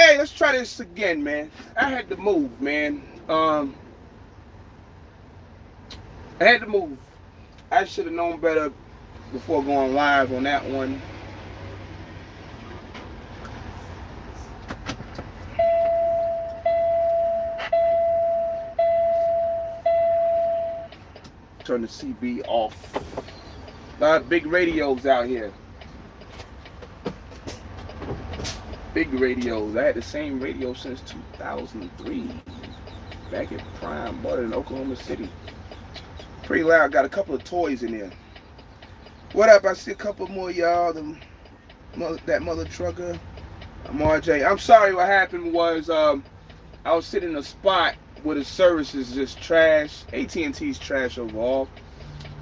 Hey, let's try this again, man. I had to move, man. I had to move. I should have known better before going live on that one. Turn the CB off. A lot of big radios out here. Big radios. I had the same radio since 2003. Back at Prime. Bought it in Oklahoma City. Pretty loud. Got a couple of toys in there. What up? I see a couple more y'all. That mother trucker. I'm RJ. I'm sorry. What happened was I was sitting in a spot where the service is just trash. AT&T's trash overall.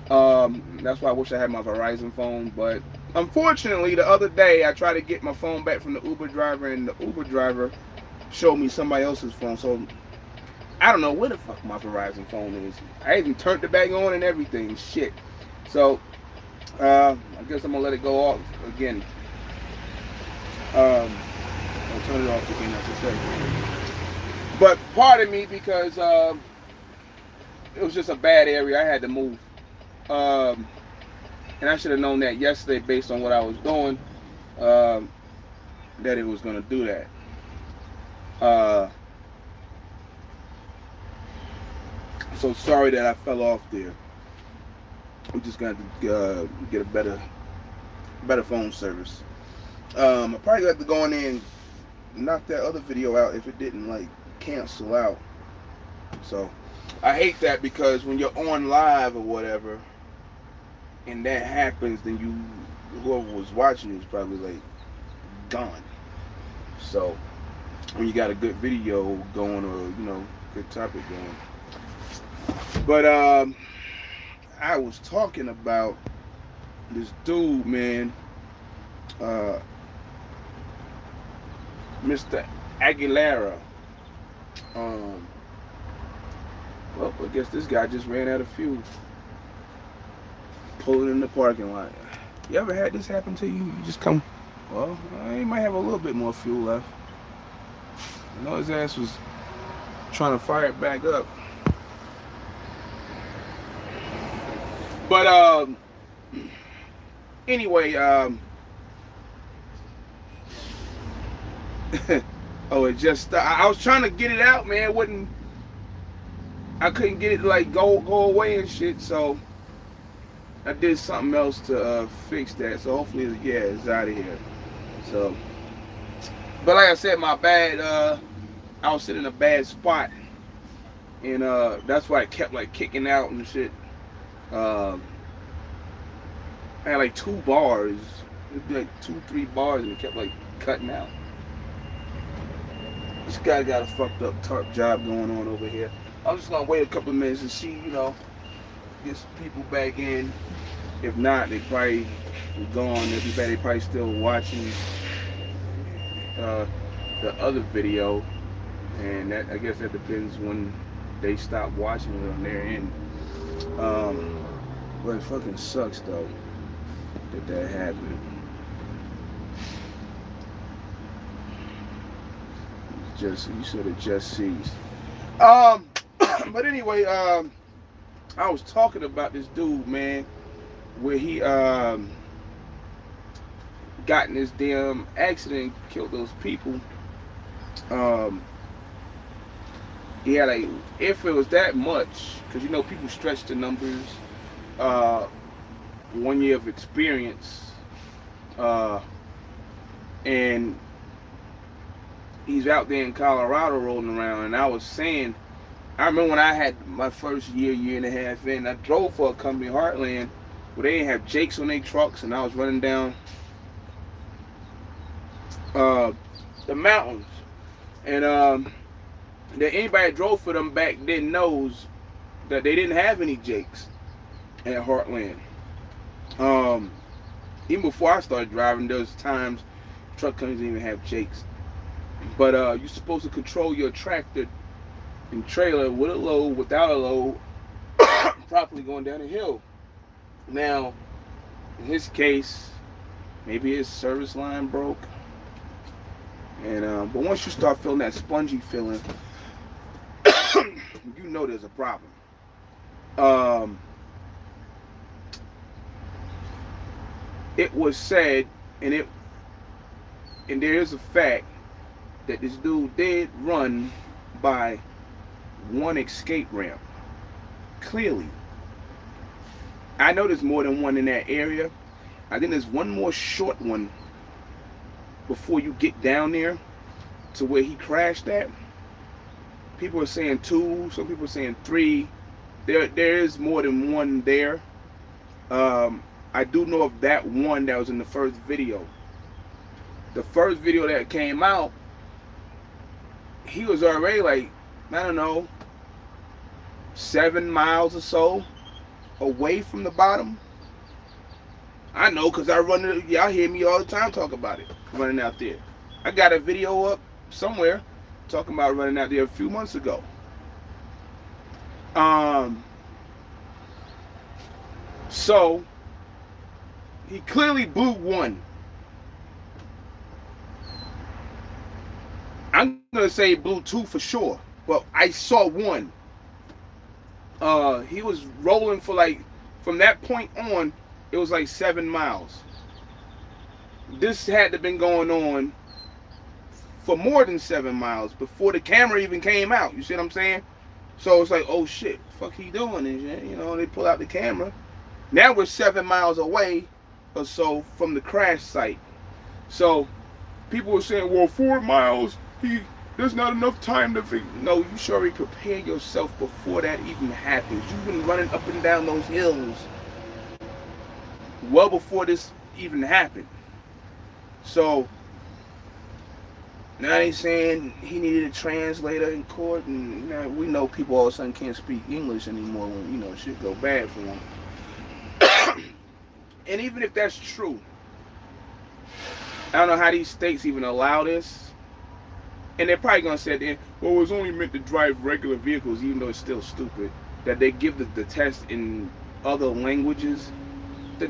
That's why I wish I had my Verizon phone. But unfortunately, the other day I tried to get my phone back from the Uber driver, and the Uber driver showed me somebody else's phone. So I don't know where the fuck my Verizon phone is. I even turned it back on and everything. Shit. So I guess I'm gonna let it go off again. I'll turn it off again, as I said. But pardon me because it was just a bad area. I had to move. And I should have known that yesterday based on what I was doing, that it was going to do that. So sorry that I fell off there. We just got to get a better phone service. I probably got to go in there and knock that other video out if it didn't like cancel out. So I hate that because when you're on live or whatever and that happens, then whoever was watching is probably like gone. So when you got a good video going or good topic going. But I was talking about this dude, man, Mr. Aguilera. Well, I guess this guy just ran out of fuel. Pulling in the parking lot. You ever had this happen to you? You just come, well, he might have a little bit more fuel left. I know his ass was trying to fire it back up. But anyway, oh, it just I was trying to get it out, man. I couldn't get it to like go away and shit, so I did something else to fix that. So hopefully, yeah, it's out of here. So, but like I said, my bad. I was sitting in a bad spot, and that's why it kept like kicking out and shit. I had like 2 bars, it'd be like 2-3 bars, and it kept like cutting out. This guy got a fucked up tarp job going on over here. I'm just gonna wait a couple of minutes and see, get some people back in. If not, they probably gone. Everybody probably still watching the other video, and that I guess that depends when they stop watching it on their end. But it fucking sucks though that happened. You should have just seized. But anyway, I was talking about this dude, man, where he got in this damn accident, killed those people. He had if it was that much, because people stretch the numbers. 1 year of experience, and he's out there in Colorado rolling around. And I was saying, I remember when I had my first year and a half in, I drove for a company, Heartland, where they didn't have Jakes on their trucks, and I was running down the mountains. And that anybody that drove for them back then knows that they didn't have any Jakes at Heartland. Even before I started driving, there was times truck companies didn't even have Jakes. But you're supposed to control your tractor and trailer with a load, without a load, properly going down the hill. Now, in his case, maybe his service line broke. And but once you start feeling that spongy feeling, you know there's a problem. Um, it was said, and there is a fact that this dude did run by one escape ramp. Clearly, I know there's more than one in that area. I think there's one more short one before you get down there to where he crashed at. People are saying 2, some people are saying 3. There is more than one there. I do know of that one that was in the first video. The first video that came out, he was already like, I don't know, 7 miles or so away from the bottom. I know because I run it. Y'all hear me all the time talk about it, running out there. I got a video up somewhere talking about running out there a few months ago. So he clearly blew one. I'm gonna say blew 2 for sure, but I saw one. He was rolling for like, from that point on, it was like 7 miles. This had to have been going on for more than 7 miles before the camera even came out. You see what I'm saying? So it's like, oh shit, fuck he doing? And you know, they pull out the camera. Now we're 7 miles away or so from the crash site. So people were saying, well, 4 miles, there's not enough time to figure. No, you should already prepare yourself before that even happens. You've been running up and down those hills well before this even happened. So now they saying he needed a translator in court, and now we know people all of a sudden can't speak English anymore when, you know, shit go bad for them. And even if that's true, I don't know how these states even allow this. And they're probably gonna say then, well, it was only meant to drive regular vehicles, even though it's still stupid. That they give the test in other languages. The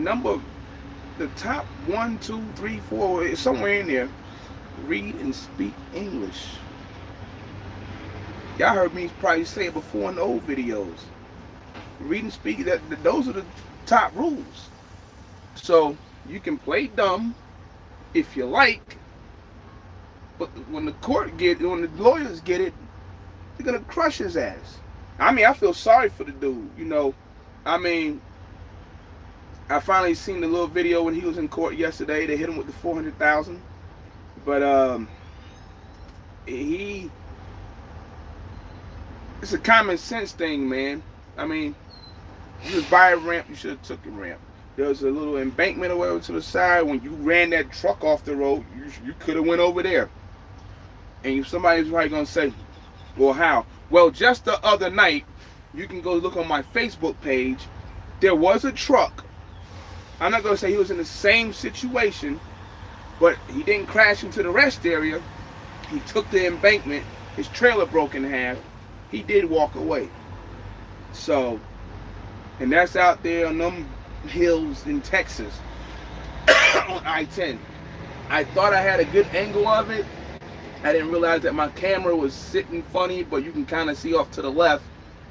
top 1, 2, 3, 4, somewhere in there, read and speak English. Y'all heard me probably say it before in the old videos. Read and speak, those are the top rules. So you can play dumb if you like, but when the lawyers get it, they're gonna crush his ass. I mean, I feel sorry for the dude, you know. I mean, I finally seen the little video when he was in court yesterday. They hit him with the 400,000. But it's a common sense thing, man. I mean, you just buy a ramp, you should have took a ramp. There was a little embankment or whatever to the side. When you ran that truck off the road, you could have went over there. And somebody's probably gonna say, well, how? Well, just the other night, you can go look on my Facebook page. There was a truck. I'm not gonna say he was in the same situation, but he didn't crash into the rest area. He took the embankment. His trailer broke in half. He did walk away. So, and that's out there on them hills in Texas on I-10. I thought I had a good angle of it. I didn't realize that my camera was sitting funny, but you can kind of see off to the left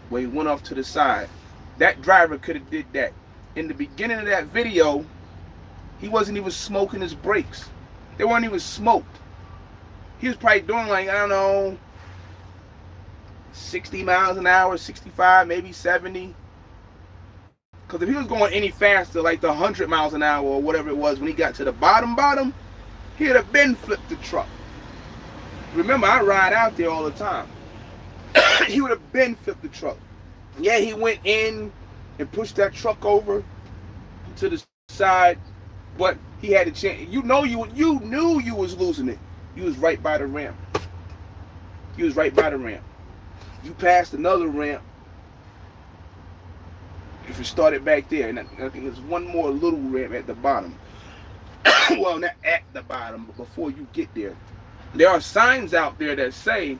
where he went off to the side. That driver could have did that. In the beginning of that video, he wasn't even smoking his brakes. They weren't even smoked. He was probably doing like, I don't know, 60 miles an hour, 65, maybe 70. Because if he was going any faster, like the 100 miles an hour or whatever it was, when he got to the bottom, he'd have been flipped the truck. Remember, I ride out there all the time. He would have been flipped the truck. Yeah, he went in and pushed that truck over to the side, but he had a chance. You knew you was losing it. You was right by the ramp. You was right by the ramp. You passed another ramp. If you started back there, and I think there's one more little ramp at the bottom. Well, not at the bottom, but before you get there. There are signs out there that say,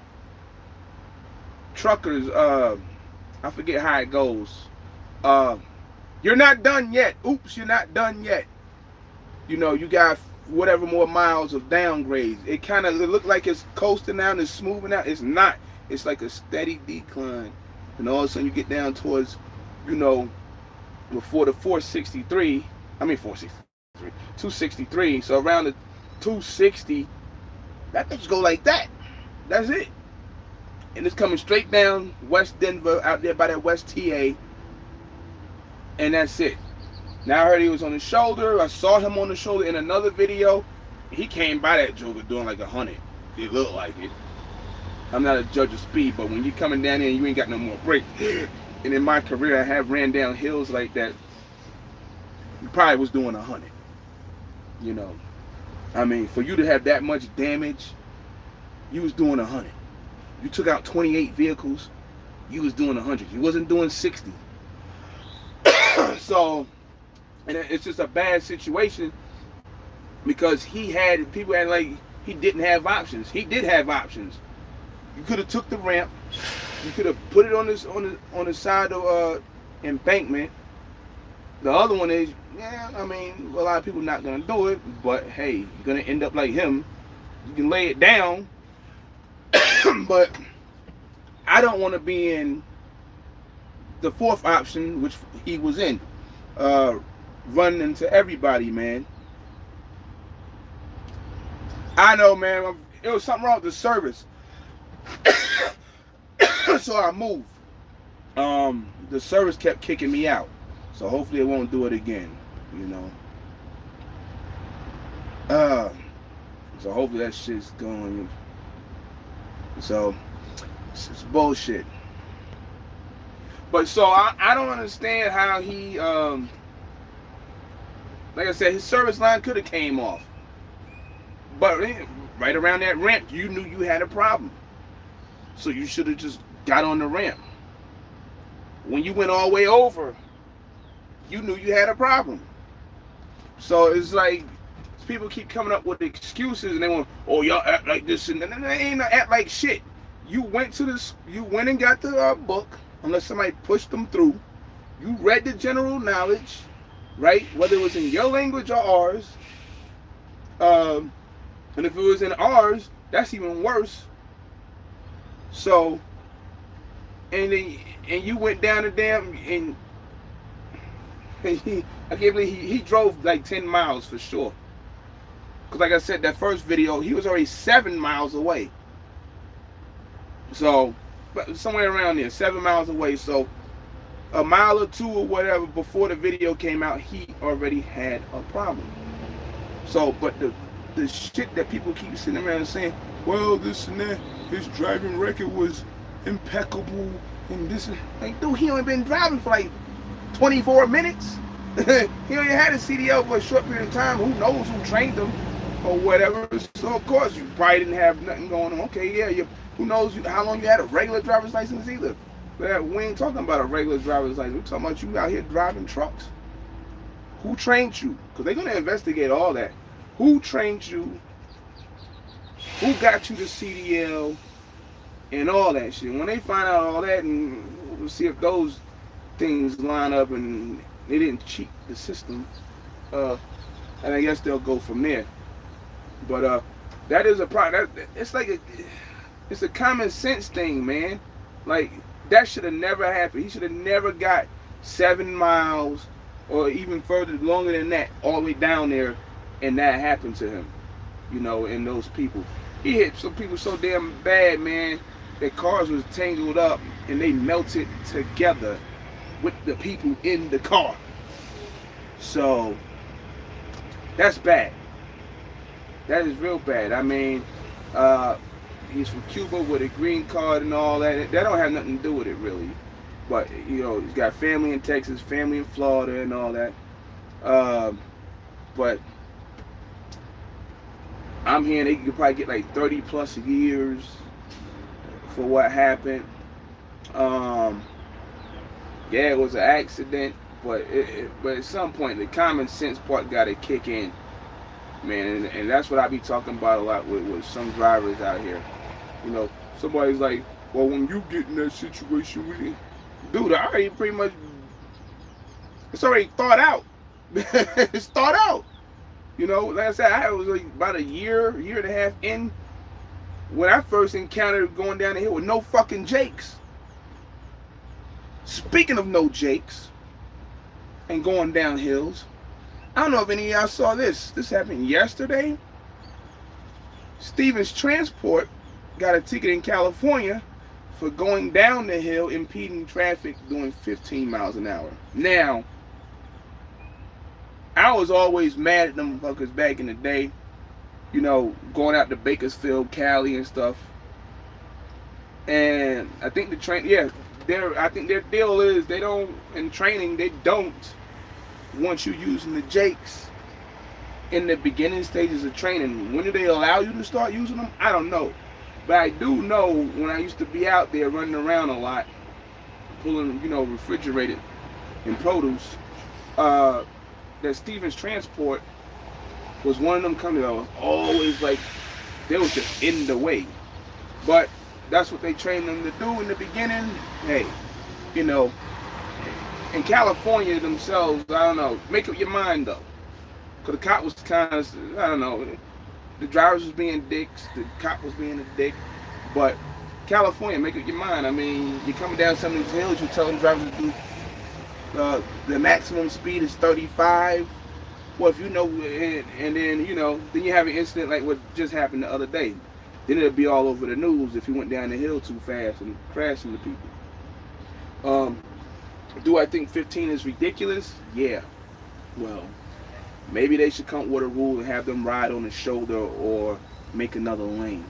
truckers, I forget how it goes. You're not done yet. Oops, you're not done yet. You know, you got whatever more miles of downgrades. It kind of looked like it's coasting out and it's smoothing out. It's not. It's like a steady decline. And all of a sudden you get down towards, you know, before the 263. So around the 260, that just go like that. That's it. And it's coming straight down West Denver, out there by that West TA. And that's it. Now I heard he was on the shoulder. I saw him on the shoulder in another video. He came by that joker doing like 100. It looked like it. I'm not a judge of speed, but when you're coming down there and you ain't got no more brake, and in my career I have ran down hills like that, you probably was doing 100. You know, I mean, for you to have that much damage, you was doing 100. You took out 28 vehicles, you was doing 100. You wasn't doing 60. So, and it's just a bad situation because people had like he didn't have options. He did have options. You could have took the ramp. You could have put it on the side of embankment. The other one is, yeah, I mean, a lot of people not gonna do it, but hey, you're gonna end up like him. You can lay it down, but I don't want to be in the fourth option, which he was in, running into everybody, man. I know, man. It was something wrong with the service. So I moved. The service kept kicking me out. So hopefully it won't do it again, you know. So hopefully that shit's going. So it's bullshit. But so I don't understand how he like I said, his service line could have came off. But right around that ramp, you knew you had a problem. So you should have just got on the ramp. When you went all the way over, you knew you had a problem. So it's like people keep coming up with excuses and they want, oh, y'all act like this and they ain't act like shit. You went and got the book, unless somebody pushed them through. You read the general knowledge, right? Whether it was in your language or ours. And if it was in ours, that's even worse. So, and you went down the damn, and I can't believe he drove like 10 miles for sure. Because like I said, that first video, he was already 7 miles away. So, but somewhere around there, 7 miles away. So, a mile or two or whatever before the video came out, he already had a problem. So, but the shit that people keep sitting around saying, well, this and that, his driving record was impeccable, and this, like, dude, he only been driving for like 24 minutes. He only had a CDL for a short period of time. Who knows who trained him or whatever? So of course you probably didn't have nothing going on. Okay, yeah, who knows how long you had a regular driver's license either? But we ain't talking about a regular driver's license. We're talking about you out here driving trucks. Who trained you? Because they're gonna investigate all that. Who trained you? Who got you the CDL and all that shit? When they find out all that, and we'll see if those things line up and they didn't cheat the system, and I guess they'll go from there. But that is a problem. It's like it's a common sense thing, man. Like that should have never happened. He should have never got 7 miles or even further, longer than that, all the way down there, and that happened to him. You know, and those people. He hit some people so damn bad, man. Their cars was tangled up and they melted together with the people in the car. So that's bad. That is real bad. I mean, he's from Cuba with a green card and all that. That don't have nothing to do with it, really. But, you know, he's got family in Texas, family in Florida and all that. But I'm hearing they could probably get like 30 plus years for what happened. Yeah, it was an accident, but at some point the common sense part got to kick in, man. And that's what I be talking about a lot with some drivers out here. You know, somebody's like, well, when you get in that situation with it, dude, I already pretty much, it's already thought out. It's thought out. You know, like I said, I was like about a year and a half in when I first encountered going down the hill with no fucking Jakes. Speaking of no Jakes and going down hills, I don't know if any of y'all saw this. This happened yesterday. Stevens Transport got a ticket in California for going down the hill, impeding traffic, doing 15 miles an hour. Now, I was always mad at them fuckers back in the day, you know, going out to Bakersfield, Cali and stuff. And I think the train, yeah, I think their deal is they don't, in training, they don't want you using the Jakes in the beginning stages of training. When do they allow you to start using them? I don't know. But I do know when I used to be out there running around a lot, pulling, you know, refrigerated and produce, that Stevens Transport was one of them companies that was always like, they was just in the way. But that's what they trained them to do in the beginning. Hey, you know, in California themselves, I don't know, make up your mind though. Because the cop was kind of, I don't know, the drivers was being dicks, the cop was being a dick. But California, make up your mind. I mean, you're coming down some of these hills, you're telling drivers to do, the maximum speed is 35. Well, if you know, and then, you know, then you have an incident like what just happened the other day. Then it'll be all over the news if you went down the hill too fast and crashed into people. Do I think 15 is ridiculous? Yeah. Well, maybe they should come with a rule and have them ride on the shoulder or make another lane.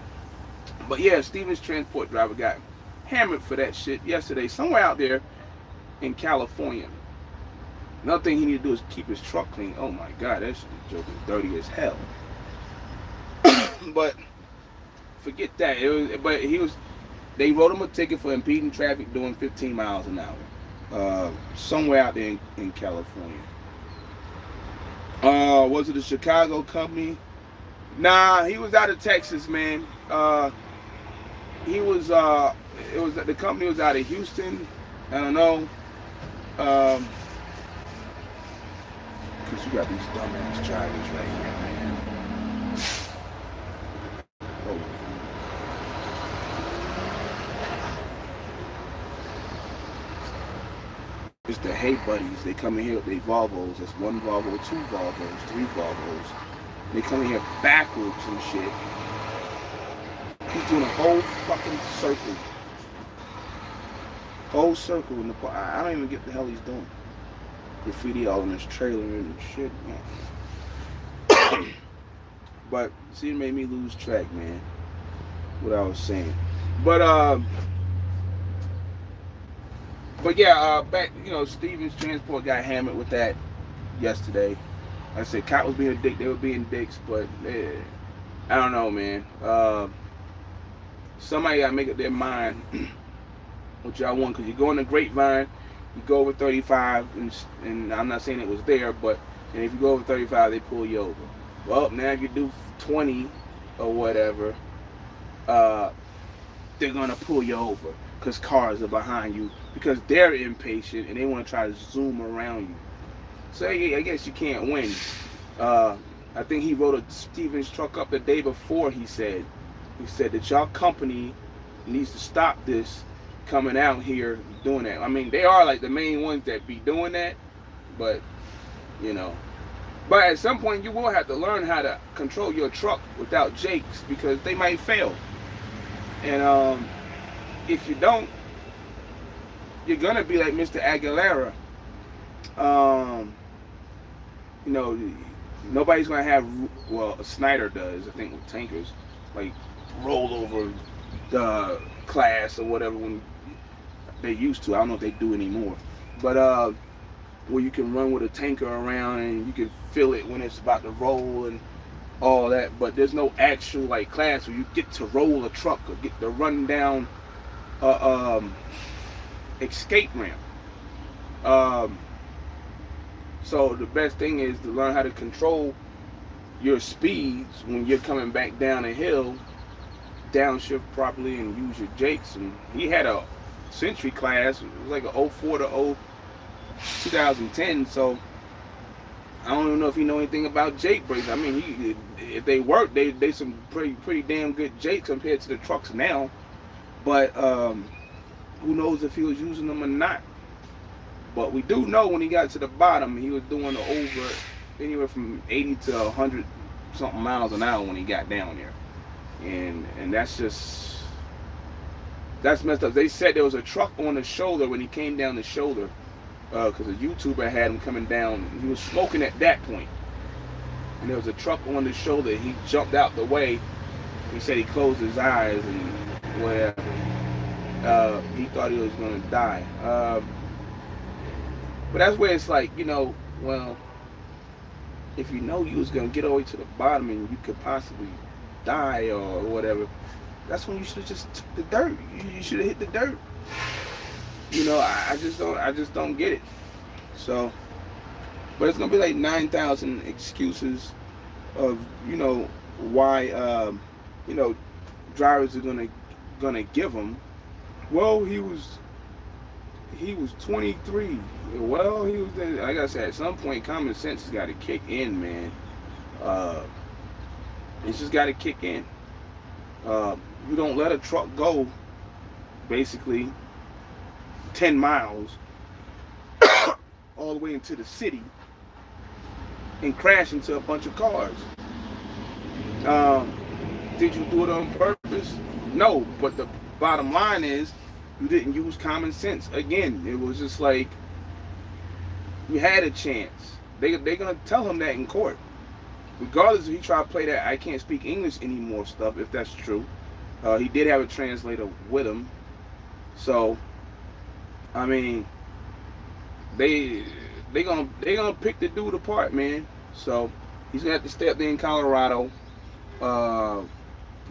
But yeah, Stevens Transport driver got hammered for that shit yesterday somewhere out there in California. Another thing he need to do is keep his truck clean. Oh my God, that shit is joking dirty as hell. But forget that. They wrote him a ticket for impeding traffic doing 15 miles an hour. Somewhere out there in California. Was it a Chicago company? Nah, he was out of Texas, man. The company was out of Houston. I don't know. Because you got these dumbass drivers right here, man. Oh. It's the Hey Buddies. They come in here with their Volvos. That's one Volvo, two Volvos, three Volvos. They come in here backwards and shit. He's doing a whole fucking circle. Whole circle in the park. I don't even get the hell he's doing. Graffiti all in his trailer and shit, man. But see, it made me lose track, man. What I was saying. But yeah, back, you know, Stevens Transport got hammered with that yesterday. Like I said, cop was being a dick, they were being dicks, but I don't know, man. Somebody gotta make up their mind what y'all want, because you go in the Grapevine, you go over 35, and I'm not saying it was there, but and if you go over 35, they pull you over. Well, now if you do 20 or whatever, they're gonna pull you over because cars are behind you, because they're impatient and they want to try to zoom around you. So yeah, I guess you can't win. I think he wrote a Stevens truck up the day before. He said that y'all company needs to stop this coming out here doing that. I mean, they are like the main ones that be doing that, but you know. But at some point you will have to learn how to control your truck without Jakes, because they might fail. And if you don't, you're gonna be like Mr. Aguilera. You know, nobody's gonna have, well, Snyder does, I think, with tankers, like roll over the class or whatever when they used to. I don't know if they do anymore. But where you can run with a tanker around and you can feel it when it's about to roll and all that. But there's no actual like class where you get to roll a truck or get to run down escape ramp. So the best thing is to learn how to control your speeds when you're coming back down a hill, downshift properly, and use your Jakes. And he had a Century class. It was like a 04 to 2010. So I don't even know if he know anything about Jake brakes. I mean, if they work, they some pretty damn good Jake compared to the trucks now. But who knows if he was using them or not? But we do know when he got to the bottom, he was doing over anywhere from 80 to 100 something miles an hour when he got down there, and that's messed up. They said there was a truck on the shoulder when he came down the shoulder, because a YouTuber had him coming down. He was smoking at that point, and there was a truck on the shoulder. He jumped out the way. He said he closed his eyes and whatever. He thought he was going to die. But that's where it's like, well, if you know you was going to get all the way to the bottom and you could possibly die or whatever, that's when you should have just took the dirt. You should have hit the dirt. I just don't get it. So, but it's going to be like 9,000 excuses of, why, drivers are going to give them. Well, he was 23. Well, he was, like I said, at some point, common sense has got to kick in, man. It's just got to kick in. You don't let a truck go, basically, 10 miles all the way into the city and crash into a bunch of cars. Did you do it on purpose? No, but the bottom line is you didn't use common sense. Again, it was just like you had a chance. They're going to tell him that in court. Regardless if he tried to play that I can't speak English anymore stuff, if that's true. He did have a translator with him. So, I mean, they gonna pick the dude apart, man. So he's gonna have to stay up there in Colorado.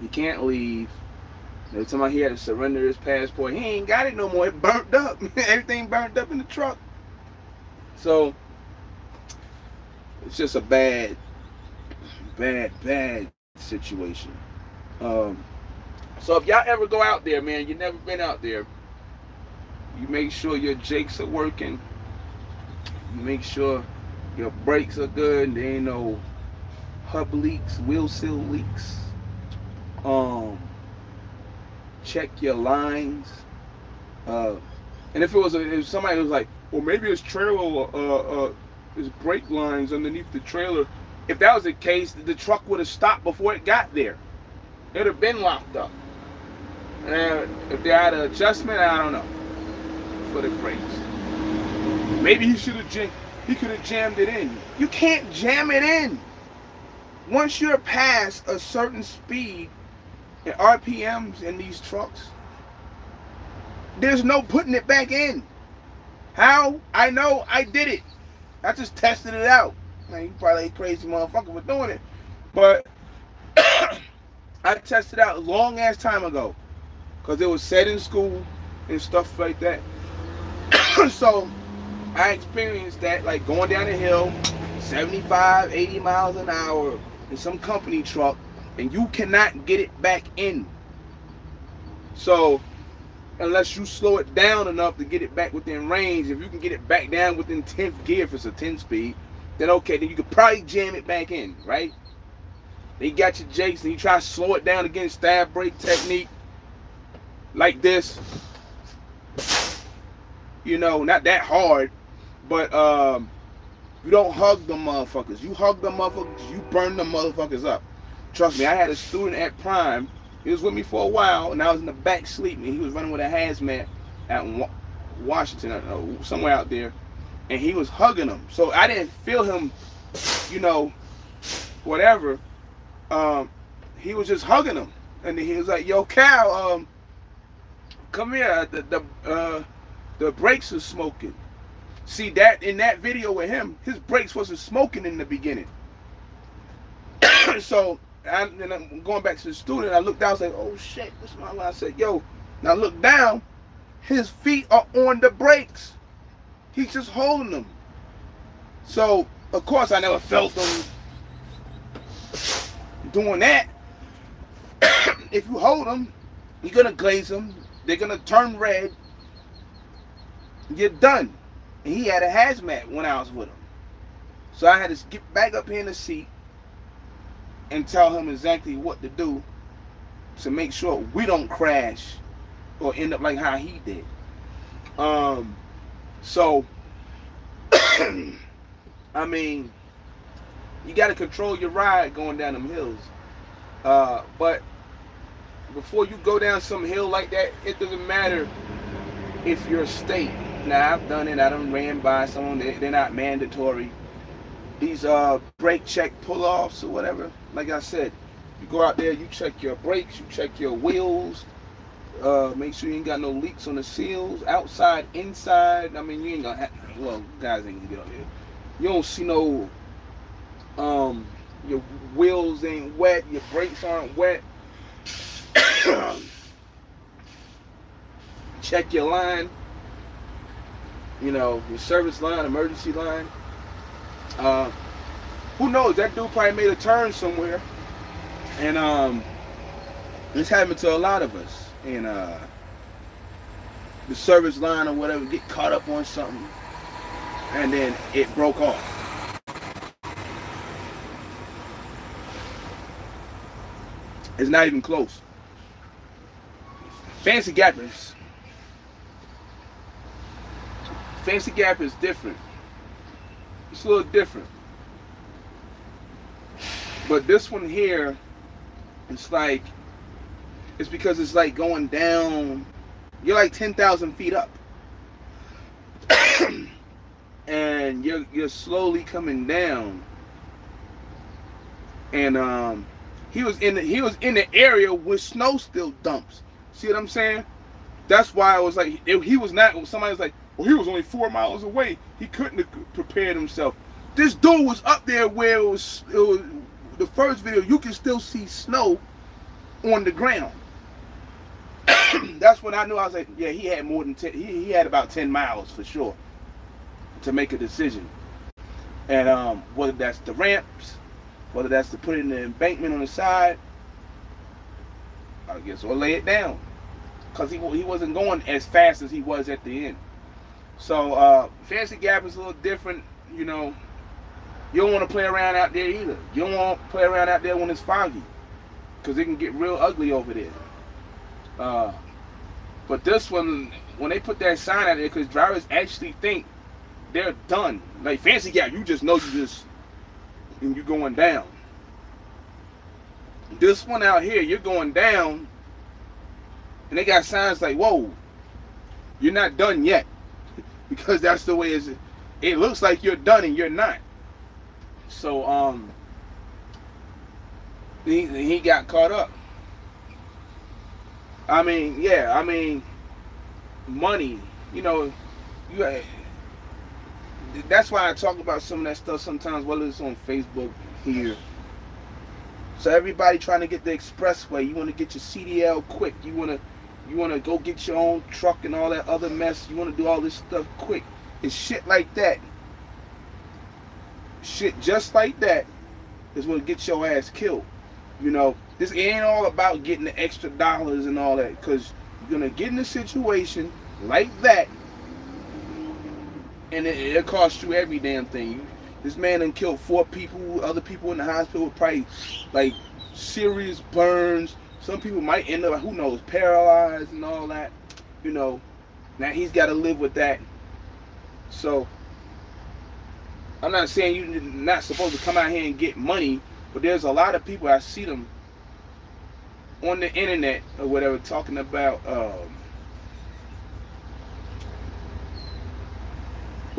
He can't leave. Every time he had to surrender his passport, he ain't got it no more. It burnt up. Everything burnt up in the truck. So it's just a bad situation. So if y'all ever go out there, man, you never been out there, you make sure your jakes are working. You make sure your brakes are good. There ain't no hub leaks, wheel seal leaks. Check your lines. And if somebody was like, well, maybe his trailer, his brake lines underneath the trailer. If that was the case, the truck would have stopped before it got there. It would have been locked up. And if they had an adjustment, I don't know, for the brakes. Maybe he could have jammed it in. You can't jam it in. Once you're past a certain speed and RPMs in these trucks, there's no putting it back in. How? I know I did it. I just tested it out. Man, you probably a crazy motherfucker for doing it. But I tested out a long ass time ago. Because it was said in school and stuff like that. So I experienced that, like going down the hill, 75, 80 miles an hour in some company truck, and you cannot get it back in. So unless you slow it down enough to get it back within range, if you can get it back down within 10th gear, if it's a 10 speed, then okay, then you could probably jam it back in, right? Then you got your jakes and you try to slow it down again, stab brake technique, like this. Not that hard, but you don't hug them motherfuckers. You hug them motherfuckers, you burn them motherfuckers up. Trust me, I had a student at Prime. He was with me for a while, and I was in the back sleeping. He was running with a hazmat at Washington, somewhere out there, and he was hugging them. So I didn't feel him, whatever. He was just hugging them, and he was like, "Yo, Cal, come here. The brakes are smoking." See, that in that video with him, his brakes wasn't smoking in the beginning. So then I'm going back to the student. I looked down. I was like, "Oh shit, this is my line." I said, "Yo," now look down. His feet are on the brakes. He's just holding them. So of course I never felt them doing that. If you hold them, you're gonna glaze them. They're gonna turn red. You're done. And he had a hazmat when I was with him. So I had to get back up here in the seat and tell him exactly what to do to make sure we don't crash or end up like how he did. So I mean, you got to control your ride going down them hills. But before you go down some hill like that, it doesn't matter if you're a state. Now, I've done it. I done ran by someone. They're not mandatory. These brake check pull-offs or whatever, like I said, you go out there, you check your brakes, you check your wheels, make sure you ain't got no leaks on the seals, outside, inside. I mean, you ain't gonna have, well, guys ain't gonna get on here. You don't see no, your wheels ain't wet, your brakes aren't wet. Check your line, you know, your service line, emergency line. Who knows? That dude probably made a turn somewhere, and this happened to a lot of us. And the service line or whatever get caught up on something, and then it broke off. It's not even close. Fancy Gap is different. It's a little different. But this one here, it's like, it's because it's like going down, you're like 10,000 feet up. And you're slowly coming down. And he was in the area where snow still dumps. See what I'm saying? That's why I was like, he was not, somebody was like, well, he was only 4 miles away. He couldn't have prepared himself. This dude was up there where it was the first video, you can still see snow on the ground. That's when I knew. I was like, yeah, he had more than 10, he had about 10 miles for sure to make a decision. And whether that's the ramps, whether that's to put it in the embankment on the side, I guess, or lay it down, because he wasn't going as fast as he was at the end. So Fancy Gap is a little different, you know. You don't want to play around out there either. You don't want to play around out there when it's foggy, because it can get real ugly over there. But this one, when they put that sign out there, because drivers actually think they're done. Like Fancy Gap, you just know and you're going down. This one out here, you're going down, and they got signs like, whoa, you're not done yet. Because that's the way it looks like you're done and you're not. So he got caught up. I mean, yeah, I mean, money, you know, that's why I talk about some of that stuff sometimes, whether it's on Facebook here. So everybody trying to get the expressway, you want to get your CDL quick, you want to go get your own truck and all that other mess, you want to do all this stuff quick. It's shit like that. Shit just like that is what gets your ass killed. You know, this ain't all about getting the extra dollars and all that, because you're going to get in a situation like that, and it'll cost you every damn thing. This man done killed 4 people, other people in the hospital with probably like serious burns. Some people might end up, who knows, paralyzed and all that. You know, now he's got to live with that. So, I'm not saying you're not supposed to come out here and get money, but there's a lot of people, I see them on the internet or whatever, talking about, well,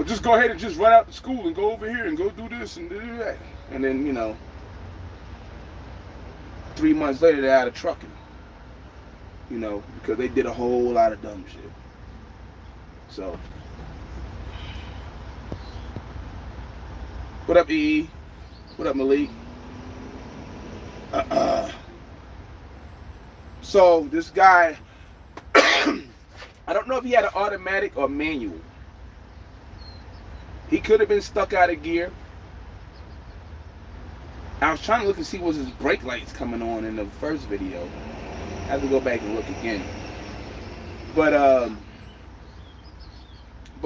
just go ahead and just run out to school and go over here and go do this and do that. And then, you know, 3 months later, they're out of trucking. You know, because they did a whole lot of dumb shit. So, what up, E? What up, Malik? So, this guy, I don't know if he had an automatic or manual. He could have been stuck out of gear. I was trying to look and see was his brake lights coming on in the first video. I have to go back and look again. But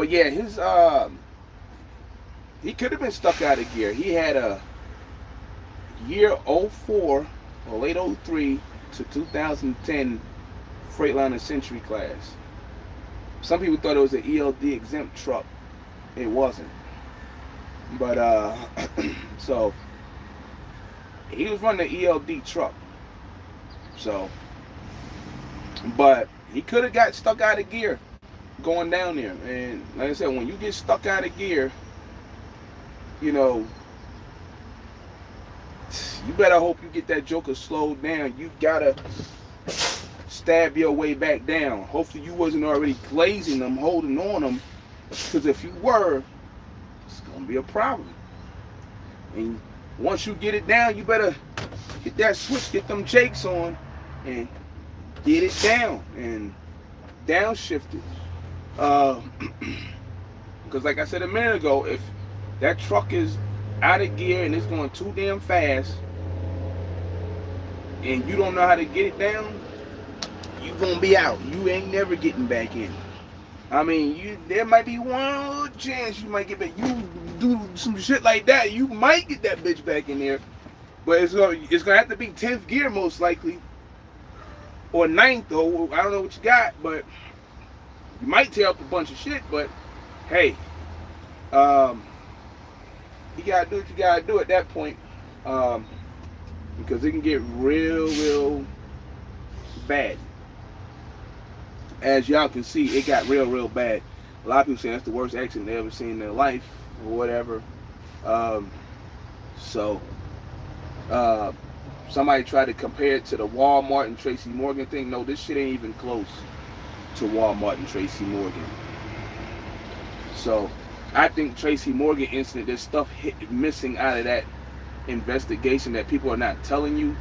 yeah, he could have been stuck out of gear. He had a year '04 or late '03 to 2010 Freightliner Century class. Some people thought it was an ELD exempt truck. It wasn't. But so he was running the ELD truck. So, but he could have got stuck out of gear going down there. And like I said, when you get stuck out of gear, you know, you better hope you get that joker slowed down. You gotta stab your way back down. Hopefully you wasn't already glazing them, holding on them, because if you were, it's gonna be a problem. And once you get it down, you better hit that switch, get them jakes on, and get it down and downshift it. Because like I said a minute ago, if that truck is out of gear and it's going too damn fast, and you don't know how to get it down, you gonna be out. You ain't never getting back in. I mean, there might be one little chance you might get back. You do some shit like that, you might get that bitch back in there. But it's gonna have to be 10th gear most likely, or 9th, or I don't know what you got, but you might tear up a bunch of shit. But hey, you gotta do what you gotta do at that point, because it can get real bad. As y'all can see, it got real bad. A lot of people say that's the worst accident they ever seen in their life, or whatever. Somebody tried to compare it to the Walmart and Tracy Morgan thing. No, this shit ain't even close to Walmart and Tracy Morgan. So I think Tracy Morgan incident, there's stuff missing out of that investigation that people are not telling you,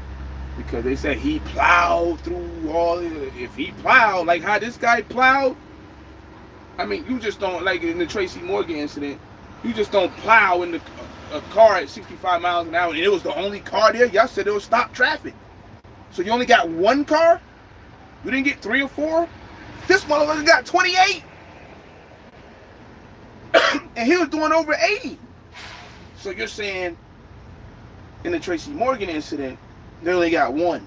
because they said he plowed through all. If he plowed like how this guy plowed, I mean, you just don't, like in the Tracy Morgan incident, you just don't plow in a car at 65 miles an hour, and it was the only car there. Y'all said it would stop traffic. So you only got one car? You didn't get 3 or 4? This motherfucker got 28. And he was doing over 80. So you're saying in the Tracy Morgan incident, they only got 1.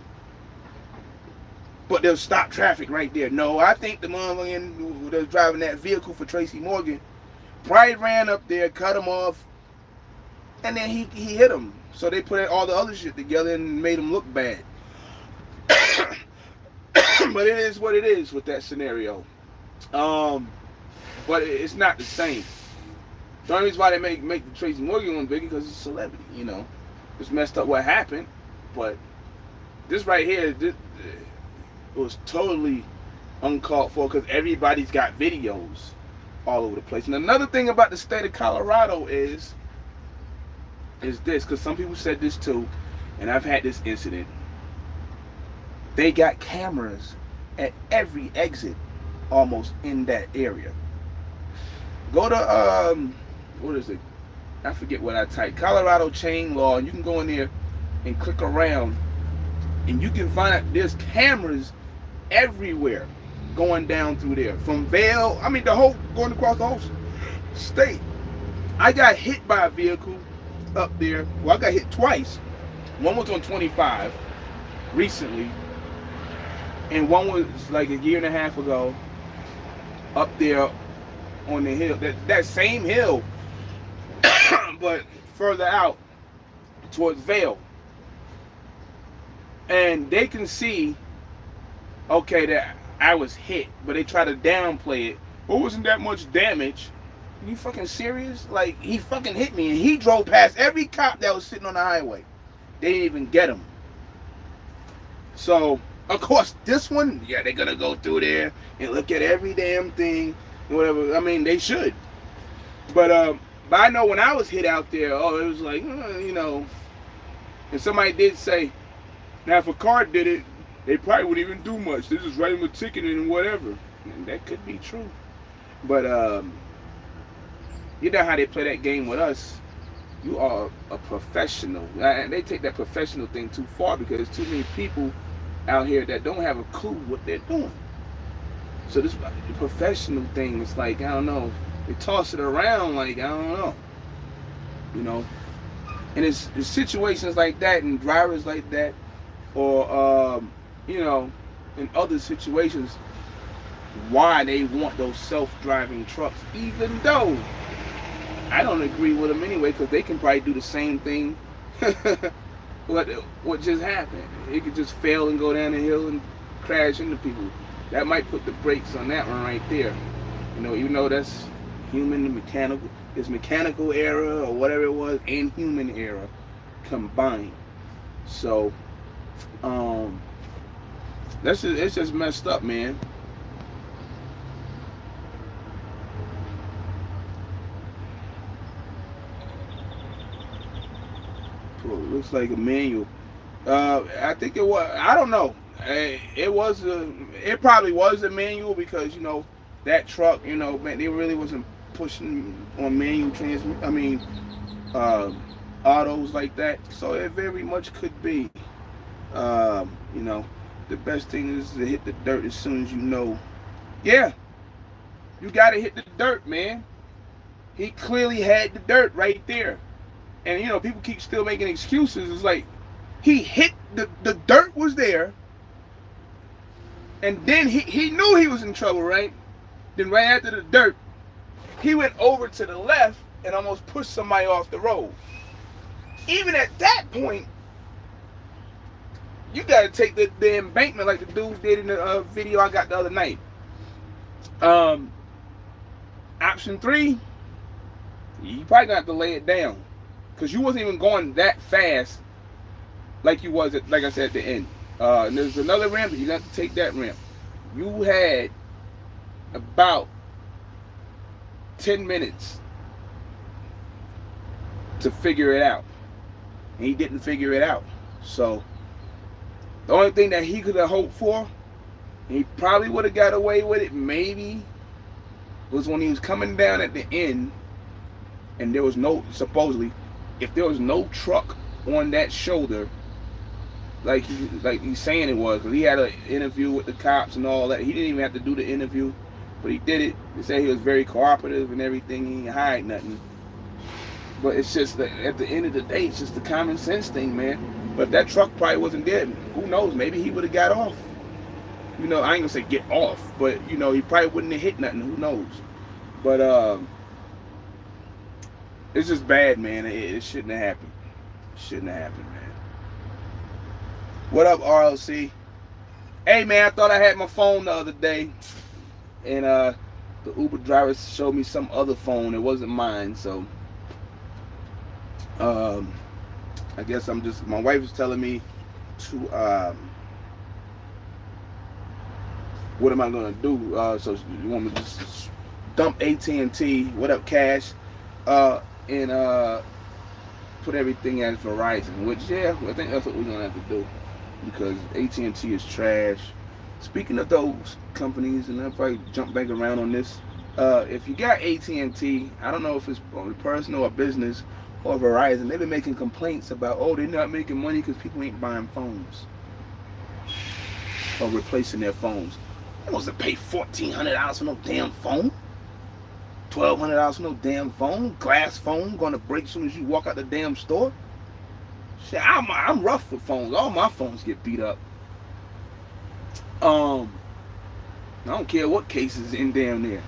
But they'll stop traffic right there. No, I think the motherfucker that was driving that vehicle for Tracy Morgan probably ran up there, cut him off, and then he hit him. So they put all the other shit together and made him look bad. But it is what it is with that scenario. But it's not the same. The only reason why they make the Tracy Morgan one bigger because it's a celebrity, you know. It's messed up what happened, but this right here, it was totally uncalled for, because everybody's got videos all over the place. And another thing about the state of Colorado is this, because some people said this too, and I've had this incident. They got cameras at every exit almost in that area. Go to what is it? I forget what I typed. Colorado chain law, and you can go in there and click around, and you can find out there's cameras everywhere going down through there. From Vail, I mean going across the whole state. I got hit by a vehicle up there. Well, I got hit twice. One was on 25 recently, and one was like a year and a half ago up there on the hill, that same hill, but further out towards Vail. And they can see, okay, that I was hit, but they try to downplay it. Well, wasn't that much damage? Are you fucking serious? Like, he fucking hit me, and he drove past every cop that was sitting on the highway. They didn't even get him. So, of course, this one, yeah, they're gonna go through there and look at every damn thing and whatever. I mean, they should. But I know when I was hit out there, it was like, you know, and somebody did say, now if a car did it, they probably wouldn't even do much. They just write them a ticket and whatever. And that could be true. But you know how they play that game with us. You are a professional. And they take that professional thing too far, because there's too many people out here that don't have a clue what they're doing. So this the professional thing is like, I don't know. They toss it around like, I don't know. you know. And it's situations like that and drivers like that, or you know, in other situations, why they want those self-driving trucks, even though I don't agree with them anyway, because they can probably do the same thing. what just happened? It could just fail and go down the hill and crash into people. That might put the brakes on that one right there. You know, even though that's human and mechanical, it's mechanical error or whatever it was, and human error combined. So, it's just messed up, man. Looks like a manual. I think it was. I don't know. It was a. It probably was a manual because you know that truck. You know, man, they really wasn't pushing on manual transmission. I mean, autos like that. So it very much could be. You know, the best thing is to hit the dirt as soon as you know. Yeah, you got to hit the dirt, man. He clearly had the dirt right there. And you know, people keep still making excuses. It's like he hit the dirt was there, and then he knew he was in trouble, right? Then right after the dirt, he went over to the left and almost pushed somebody off the road. Even at that point, you gotta take the embankment like the dude did in the video I got the other night. Option 3, you probably gonna have to lay it down. Because you wasn't even going that fast like you was, like I said, at the end. And there's another ramp, but you got to take that ramp. You had about 10 minutes to figure it out. And he didn't figure it out. So, the only thing that he could have hoped for, and he probably would have got away with it, maybe, was when he was coming down at the end, and there was no, supposedly, if there was no truck on that shoulder, like he's saying it was, because he had an interview with the cops and all that. He didn't even have to do the interview, but he did it. They said he was very cooperative and everything. He didn't hide nothing. But it's just that at the end of the day, it's just the common sense thing, man. But if that truck probably wasn't there, who knows? Maybe he would have got off. You know, I ain't gonna say get off, but you know, he probably wouldn't have hit nothing. Who knows? But it's just bad, man. It shouldn't have happened. It shouldn't have happened, man. What up, RLC? Hey, man, I thought I had my phone the other day, and the Uber driver showed me some other phone. It wasn't mine, so I guess I'm just. My wife was telling me to. What am I gonna do? So you want me to just dump AT&T? What up, Cash? And put everything as Verizon, which yeah, I think that's what we're gonna have to do because AT&T is trash. Speaking of those companies, and I'll probably jump back around on this. If you got AT&T, I don't know if it's personal or business or Verizon, they've been making complaints about, oh, they're not making money because people ain't buying phones or replacing their phones. They want to pay $1,400 for no damn phone. $1,200 for no damn phone, glass phone, gonna break as soon as you walk out the damn store. Shit, I'm rough with phones. All my phones get beat up. I don't care what case is in damn there.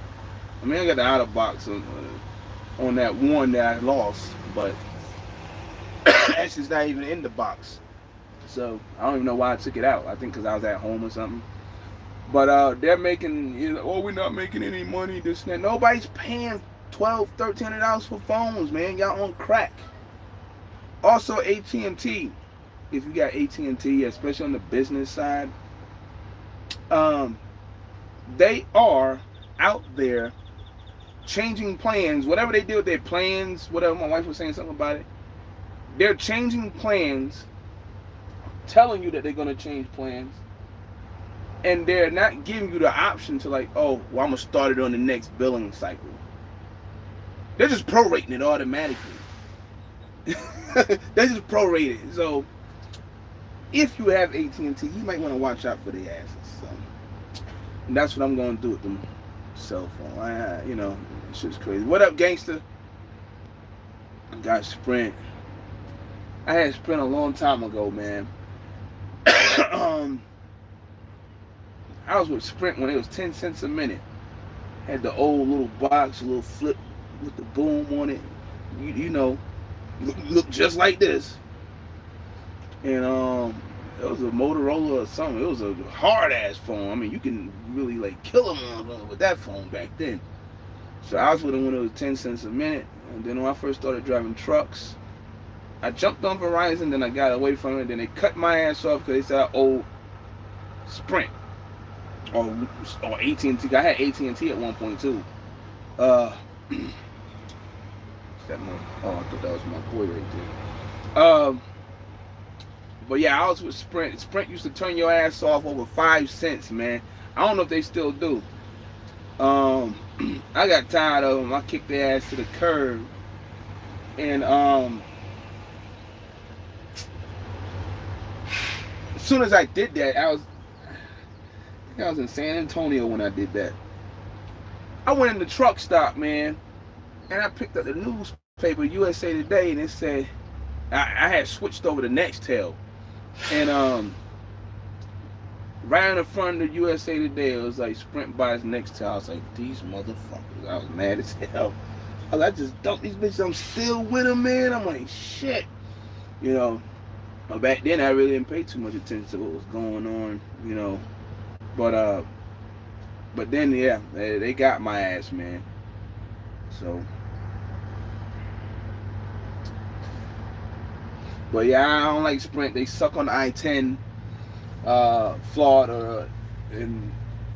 I mean, I got the out of box on that one that I lost, but actually it's not even in the box. So I don't even know why I took it out. I think because I was at home or something. But they're making, you know, oh, we're not making any money, this and that. Nobody's paying $1,200, $1,300 for phones, man. Y'all on crack. Also, AT&T, if you got AT&T, especially on the business side, they are out there changing plans. Whatever they do with their plans, whatever, my wife was saying something about it. They're changing plans, telling you that they're going to change plans. And they're not giving you the option to like, oh, well, I'm going to start it on the next billing cycle. They're just prorating it automatically. They're just prorated. So, if you have AT&T, you might want to watch out for the asses. So, and that's what I'm going to do with them cell phone. You know, it's just crazy. What up, gangster? Got Sprint. I had Sprint a long time ago, man. um, I was with Sprint when it was 10 cents a minute. Had the old little box, a little flip with the boom on it. You know, look just like this. And it was a Motorola or something. It was a hard ass phone. I mean, you can really like kill them with that phone back then. So I was with them when it was 10 cents a minute. And then when I first started driving trucks, I jumped on Verizon, then I got away from it. Then they cut my ass off because they said I owed Sprint or AT&T. I had AT&T at one point too. That my, oh, I thought that was my boy right there. But yeah, I was with Sprint. Sprint used to turn your ass off over 5 cents, man. I don't know if they still do. I got tired of them. I kicked their ass to the curb. And as soon as I did that, I was in San Antonio when I did that. I went in the truck stop, man, and I picked up the newspaper, USA Today, and it said I had switched over to Nextel. And right in the front of the USA Today, it was like Sprint buys Nextel. I was like, these motherfuckers. I was mad as hell. I just dumped these bitches. I'm still with them, man. I'm like, shit. You know, but back then I really didn't pay too much attention to what was going on, you know. But then, yeah, they got my ass, man. So. But yeah, I don't like Sprint. They suck on I-10, Florida, and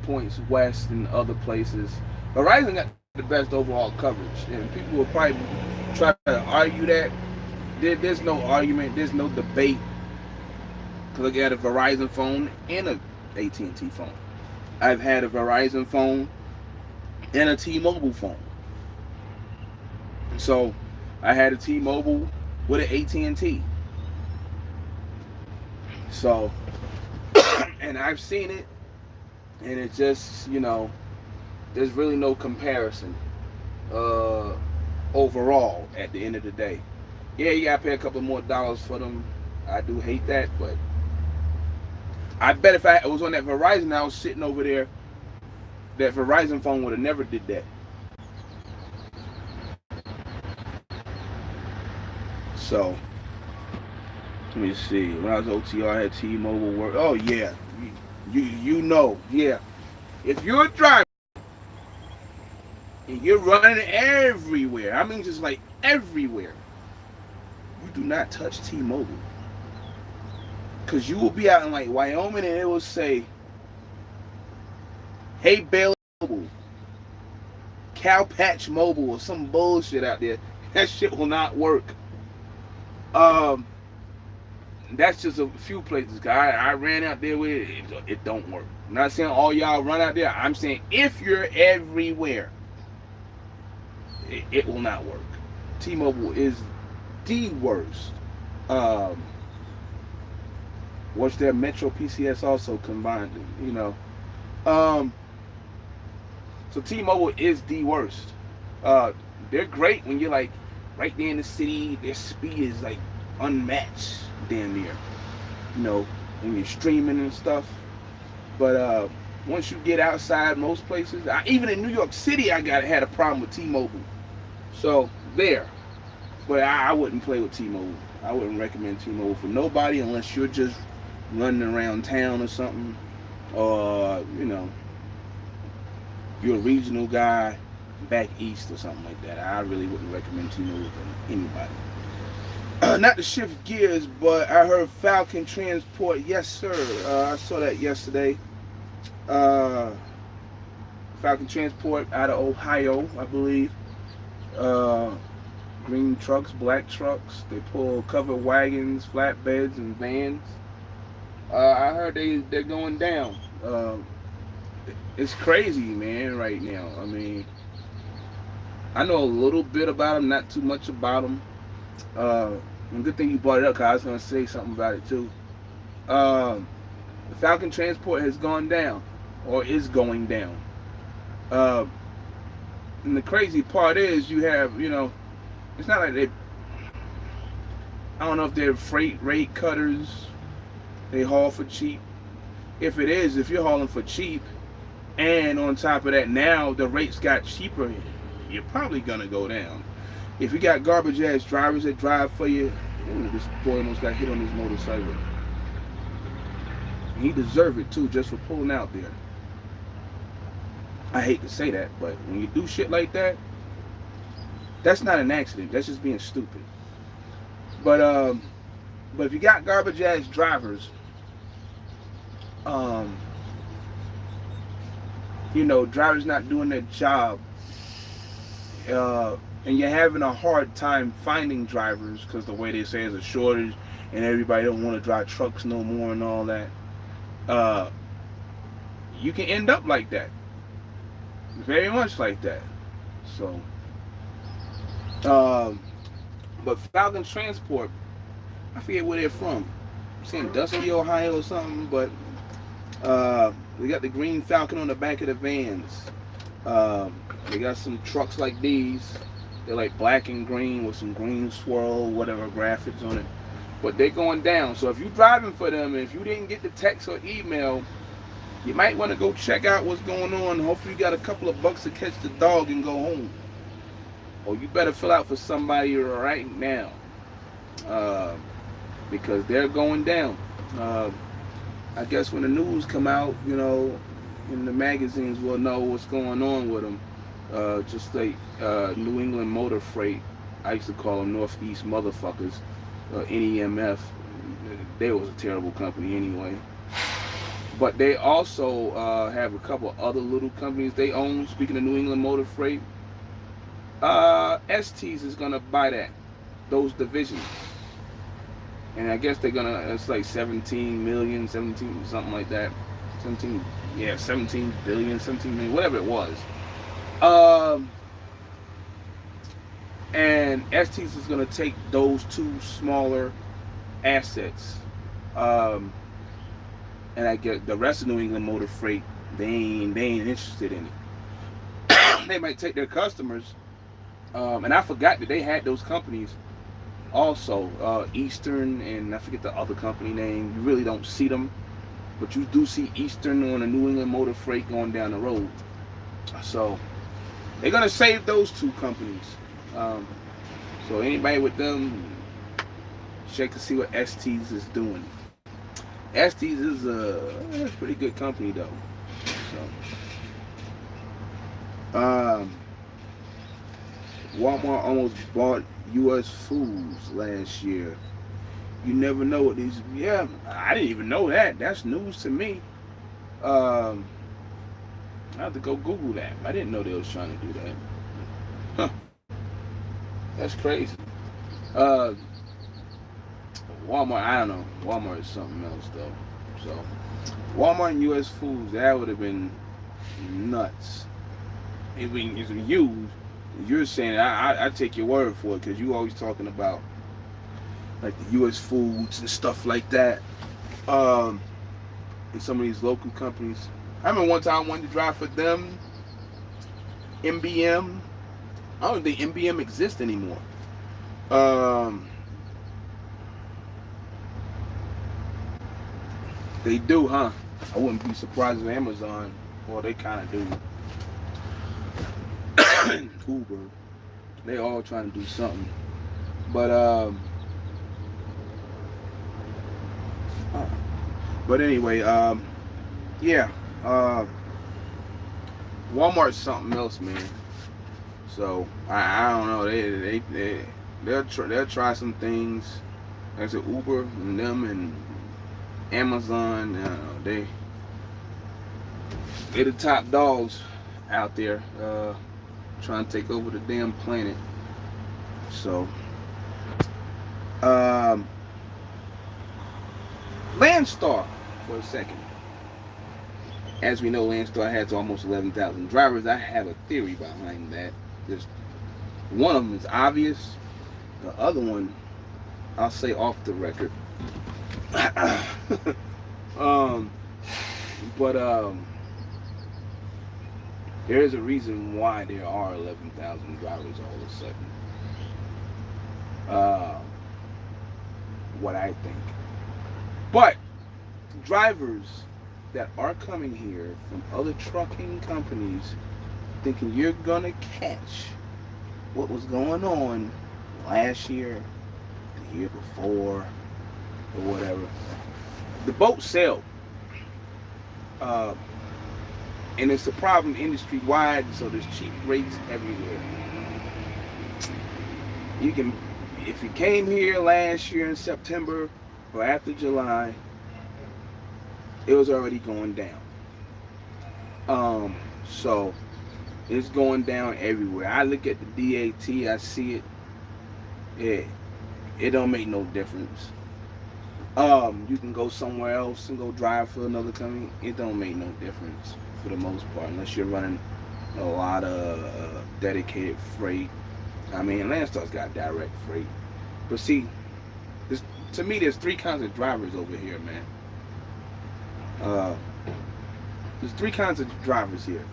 points west and other places. Verizon got the best overall coverage, and people will probably try to argue that. There's no argument. There's no debate. Cause I got a Verizon phone and a AT&T phone. I've had a Verizon phone and a T-Mobile phone. So I had a T-Mobile with an AT&T. So, and I've seen it, and it just, you know, there's really no comparison overall at the end of the day. Yeah, you gotta pay a couple more dollars for them. I do hate that, but I bet if I was on that Verizon, I was sitting over there, that Verizon phone would have never did that. So, let me see. When I was OTR, I had T-Mobile work. Oh yeah, you know, yeah. If you're driving and you're running everywhere, I mean just like everywhere, you do not touch T-Mobile, cause you will be out in like Wyoming and it will say, "Hey Baylor Mobile, Cowpatch Mobile," or some bullshit out there. That shit will not work. That's just a few places. I ran out there with it. It don't work. I'm not saying all y'all run out there. I'm saying if you're everywhere, it will not work. T-Mobile is the worst. What's their Metro PCS also combined? You know. So T-Mobile is the worst. They're great when you're like right there in the city. Their speed is like unmatched damn near, you know, when you're streaming and stuff. But once you get outside most places, even in New York City, I had a problem with T-Mobile. So there. But I wouldn't play with T-Mobile. I wouldn't recommend T-Mobile for nobody unless you're just running around town or something, or you know, you're a regional guy back east or something like that. I really wouldn't recommend T-Mobile to anybody. Not to shift gears, but I heard Falcon Transport. Yes, sir. I saw that yesterday. Falcon Transport out of Ohio, I believe. Green trucks, black trucks. They pull covered wagons, flatbeds, and vans. I heard they're going down. It's crazy, man, right now. I mean, I know a little bit about them, not too much about them. And good thing you brought it up, because I was going to say something about it too. The Falcon Transport has gone down, or is going down. And the crazy part is, you have, you know, it's not like I don't know if they're freight rate cutters. They haul for cheap. If it is, if you're hauling for cheap, and on top of that, now the rates got cheaper, you're probably gonna go down. If you got garbage ass drivers that drive for you, ooh, this boy almost got hit on his motorcycle. And he deserved it too, just for pulling out there. I hate to say that, but when you do shit like that, that's not an accident. That's just being stupid. But if you got garbage ass drivers, you know, drivers not doing their job, and you're having a hard time finding drivers because the way they say there's a shortage and everybody don't want to drive trucks no more and all that, you can end up like that, very much like that. So but Falcon Transport, I forget where they're from. I'm saying Dusty, Ohio or something, but we got the green Falcon on the back of the vans. They got some trucks like these. They're like black and green with some green swirl, whatever graphics on it. But they're going down. So if you're driving for them, and if you didn't get the text or email, you might want to go check out what's going on. Hopefully you got a couple of bucks to catch the dog and go home. Or you better fill out for somebody right now. Because they're going down. I guess when the news come out, you know, in the magazines, we'll know what's going on with them. Just like New England Motor Freight, I used to call them Northeast motherfuckers, NEMF. They was a terrible company anyway. But they also have a couple other little companies they own. Speaking of New England Motor Freight, ST's is gonna buy those divisions. And I guess they're gonna, it's like 17 million, 17, something like that. 17 billion, 17 million, whatever it was. And ST's is gonna take those two smaller assets. And I get the rest of New England Motor Freight, they ain't interested in it. They might take their customers. And I forgot that they had those companies. Also, Eastern, and I forget the other company name. You really don't see them, but you do see Eastern on a New England Motor Freight going down the road. So they're gonna save those two companies. So anybody with them, check to see what ST's is doing. ST's is a pretty good company though. So, Walmart almost bought U.S. Foods last year. You never know what these. Yeah, I didn't even know that. That's news to me. I have to go Google that. I didn't know they was trying to do that. Huh. That's crazy. Walmart, I don't know. Walmart is something else though. So, Walmart and U.S. Foods, that would have been nuts. It's been huge. You're saying, I take your word for it, because you always talking about like the U.S. Foods and stuff like that. And some of these local companies. I remember one time I wanted to drive for them. MBM. I don't think MBM exists anymore. They do, huh? I wouldn't be surprised if Amazon, well, they kind of do. Uber, they all trying to do something, but anyway, yeah, Walmart's something else, man. So I don't know, they'll try some things. Like I said, Uber and them and Amazon, they're the top dogs out there. Trying to take over the damn planet. So, Landstar for a second. As we know, Landstar has almost 11,000 drivers. I have a theory behind that. Just one of them is obvious. The other one, I'll say off the record. There is a reason why there are 11,000 drivers all of a sudden. what I think. But drivers that are coming here from other trucking companies thinking you're gonna catch what was going on last year, the year before, or whatever. The boat sailed, uh, and it's a problem industry wide. So there's cheap rates everywhere. You can, if you came here last year in September or after July, it was already going down. So it's going down everywhere. I look at the DAT, I see it. It don't make no difference. You can go somewhere else and go drive for another company. It don't make no difference for the most part, unless you're running a lot of dedicated freight. I mean, Landstar's got direct freight. But see, to me, there's three kinds of drivers over here, man. There's three kinds of drivers here.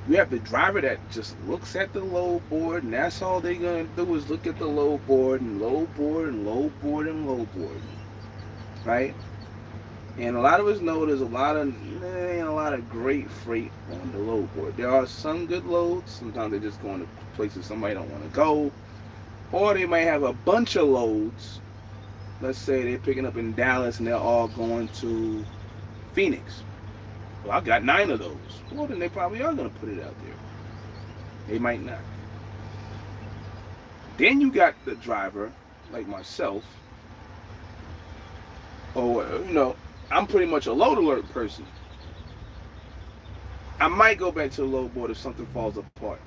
You have the driver that just looks at the load board, and that's all they're gonna do is look at the load board and load board and load board and load board, right? And a lot of us know there ain't a lot of great freight on the load board. There are some good loads. Sometimes they're just going to places somebody don't want to go, or they might have a bunch of loads. Let's say they're picking up in Dallas and they're all going to Phoenix. Well, I got 9 of those. Well, then they probably are going to put it out there. They might not. Then you got the driver, like myself, or, I'm pretty much a load alert person. I might go back to the load board if something falls apart.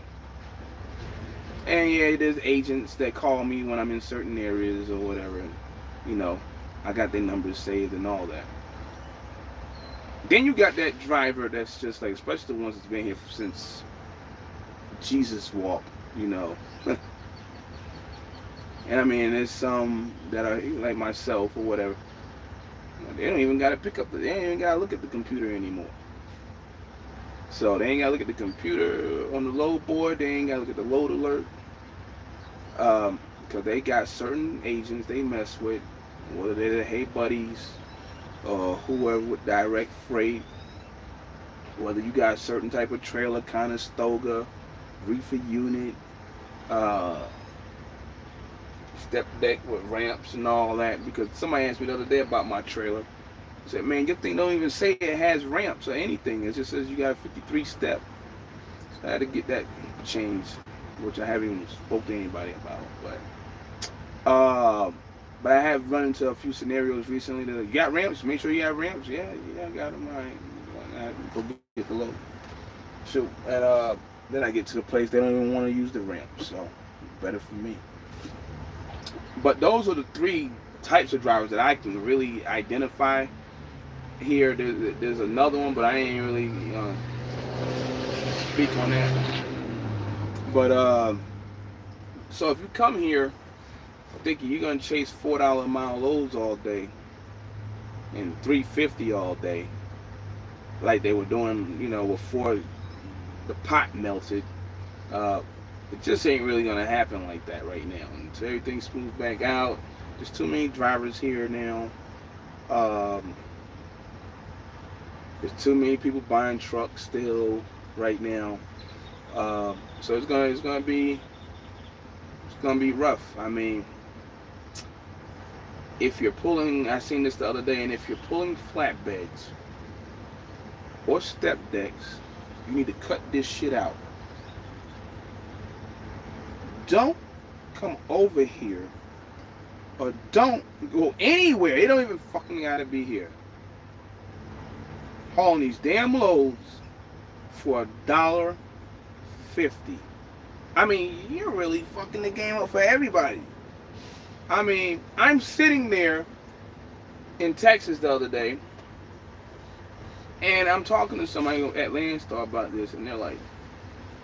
And yeah, there's agents that call me when I'm in certain areas or whatever. I got their numbers saved and all that. Then you got that driver that's just like, especially the ones that's been here since Jesus walked, And I mean, there's some that are like myself or whatever. They don't even got to they ain't even got to look at the computer anymore. So they ain't got to look at the computer on the load board. They ain't got to look at the load alert. Because they got certain agents they mess with, whether they're the Hey Buddies or whoever with direct freight, whether you got a certain type of trailer, Conestoga, reefer unit, step deck with ramps and all that. Because somebody asked me the other day about my trailer. I said, man, your thing don't even say it has ramps or anything. It just says you got a 53 step. So I had to get that changed, which I haven't even spoke to anybody about. But I have run into a few scenarios recently that you got ramps. Make sure you have ramps. Yeah, I got them. I have to go get the load. So, and then I get to the place they don't even want to use the ramp. So, better for me. But those are the 3 types of drivers that I can really identify here. There's another one, but I ain't really speak on that. But so if you come here thinking you're gonna chase $4 a mile loads all day and $3.50 all day, like they were doing, before the pot melted, it just ain't really gonna happen like that right now. Until everything smooths back out. There's too many drivers here now. There's too many people buying trucks still right now. So it's gonna be rough. I mean, if you're pulling, I seen this the other day, and if you're pulling flatbeds or step decks, you need to cut this shit out. Don't come over here, or don't go anywhere. It don't even fucking gotta be here. Hauling these damn loads for $1.50. I mean, you're really fucking the game up for everybody. I mean, I'm sitting there in Texas the other day, and I'm talking to somebody at Landstar about this, and they're like,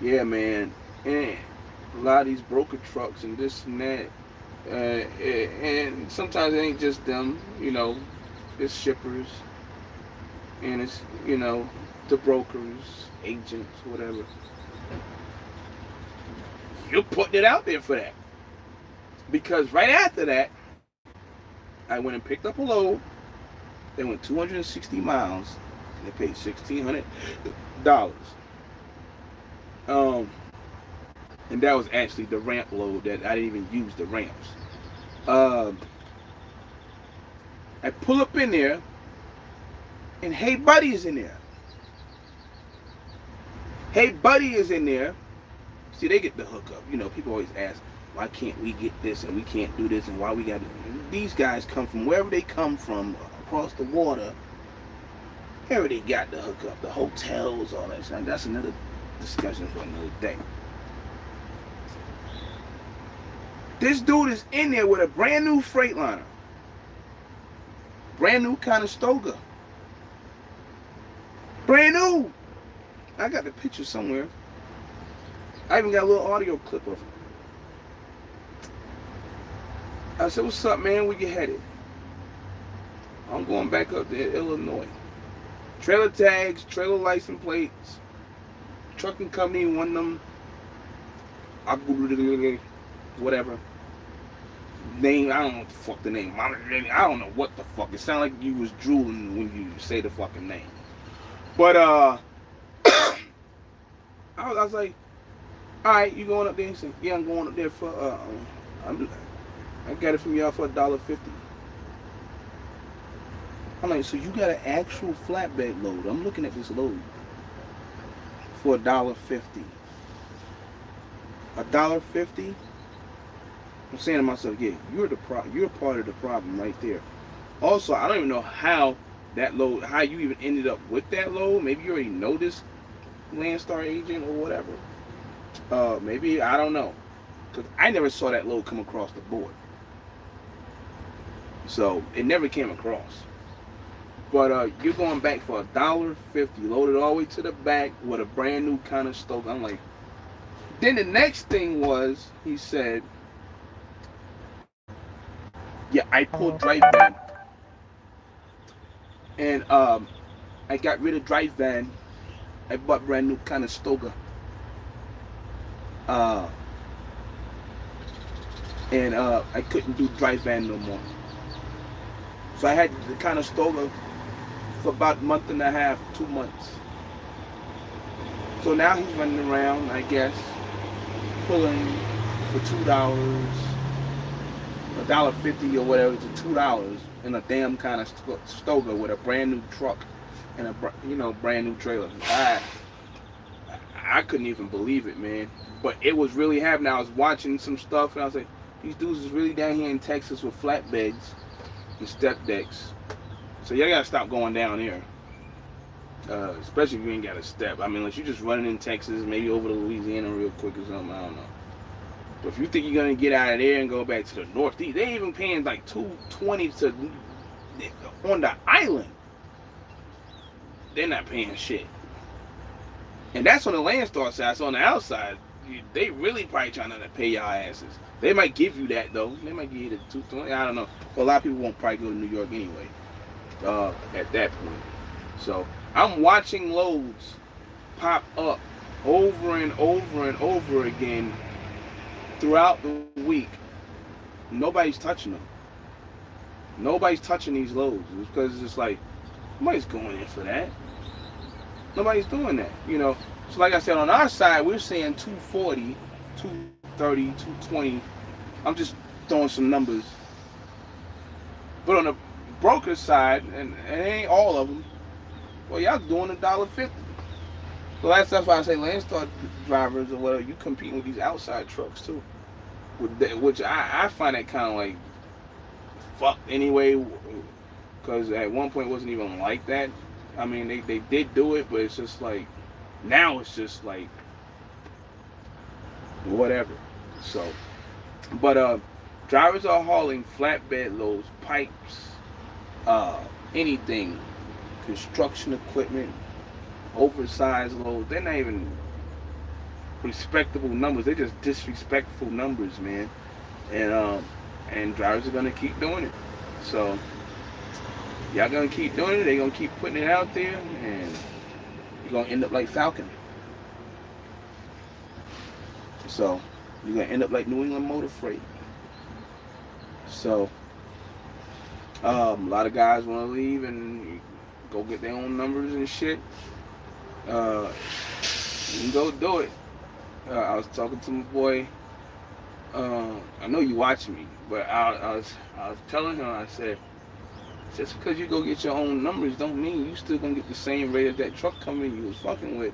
yeah, man, a lot of these broker trucks and this and that, and sometimes it ain't just them, it's shippers, and it's, the brokers, agents, whatever. You're putting it out there for that. Because right after that, I went and picked up a load. They went 260 miles. And they paid $1,600. Um, and that was actually the ramp load that I didn't even use the ramps. Um, I pull up in there, and Hey Buddy is in there. Hey Buddy is in there. See, they get the hookup. You know, people always ask, why can't we get this and we can't do this and why we got to... These guys come from wherever they come from, across the water. They already got the hookup, the hotels, all that stuff. That's another discussion for another day. This dude is in there with a brand new Freightliner. Brand new Conestoga. Brand new. I got the picture somewhere. I even got a little audio clip of it. I said, what's up, man? Where you headed? I'm going back up to Illinois. Trailer tags, trailer license plates, trucking company, one of them, whatever. Name, I don't know what the fuck the name. I don't know what the fuck. It sounded like you was drooling when you say the fucking name. But, I was like, alright, you going up there? He said, yeah, I'm going up there for, I got it from y'all for $1.50. I'm like, so you got an actual flatbed load. I'm looking at this load for $1.50. $1.50? I'm saying to myself, yeah, you're part of the problem right there. Also, I don't even know how that load, how you even ended up with that load. Maybe you already know this Landstar agent or whatever. Maybe, I don't know. Because I never saw that load come across the board. So, it never came across. But you're going back for $1.50, loaded all the way to the back with a brand new Conestoga. I'm like, then the next thing was, he said, yeah, I pulled drive van. And I got rid of drive van. I bought brand new Conestoga. And I couldn't do drive van no more. So I had the Conestoga for about a month and a half, 2 months. So now he's running around, I guess, pulling for $2, $1.50 or whatever to $2 in a damn Conestoga with a brand new truck and a brand new trailer. I couldn't even believe it, man. But it was really happening. I was watching some stuff and I was like, these dudes is really down here in Texas with flatbeds and step decks. So y'all gotta stop going down here. Especially if you ain't got a step. I mean, unless you're just running in Texas, maybe over to Louisiana real quick or something, I don't know. But if you think you're gonna get out of there and go back to the Northeast, they even paying like $220 to on the island. They're not paying shit. And that's on the Landstar side. So on the outside, they really probably trying to pay y'all asses. They might give you that though. They might give you the $220. I don't know. But a lot of people won't probably go to New York anyway. At that point. So I'm watching loads pop up over and over and over again throughout the week. Nobody's touching them. Nobody's touching these loads. It's because it's just like, nobody's going in for that. Nobody's doing that, you know. So like I said, on our side, we're saying 240, 230, 220. I'm just throwing some numbers. But on the broker side, and it ain't all of them, well, y'all doing $1.50. So that's why I say Landstar drivers or whatever, you competing with these outside trucks too. Which I find that kind of like fucked anyway, because at one point it wasn't even like that. I mean, they did do it, but it's just like, now it's just like, whatever. So, but drivers are hauling flatbed loads, pipes, anything, construction equipment, oversized loads. They're not even respectable numbers. They're just disrespectful numbers, man. And drivers are gonna keep doing it. So y'all gonna keep doing it. They're gonna keep putting it out there, and you're gonna end up like Falcon. So you're gonna end up like New England Motor Freight. So A lot of guys want to leave and go get their own numbers and shit. Uh, you can go do it. I was talking to my boy. I know you watching me, but I was telling him. I said, just because you go get your own numbers, don't mean you still gonna get the same rate as that truck company you was fucking with.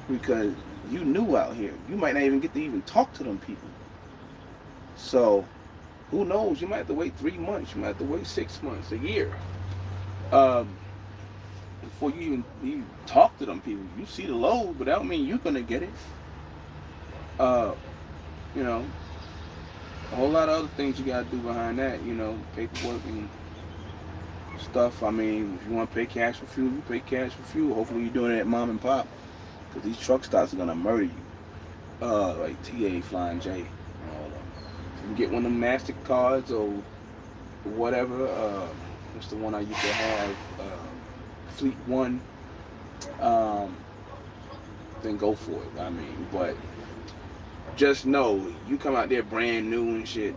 Because you new out here, you might not even get to even talk to them people. So who knows? You might have to wait 3 months. You might have to wait 6 months, a year, before you talk to them people. You see the load, but that don't mean you're gonna get it. Uh, you know, a whole lot of other things you gotta do behind that. You know, paperwork and stuff. I mean, if you want to pay cash for fuel, you pay cash for fuel. Hopefully, you're doing it at mom and pop, because these truck stops are gonna murder you. Like TA, Flying J, and all of them. If you can get one of them Mastercards or whatever. What's the one I used to have? Fleet One. Then go for it. I mean, but just know you come out there brand new and shit.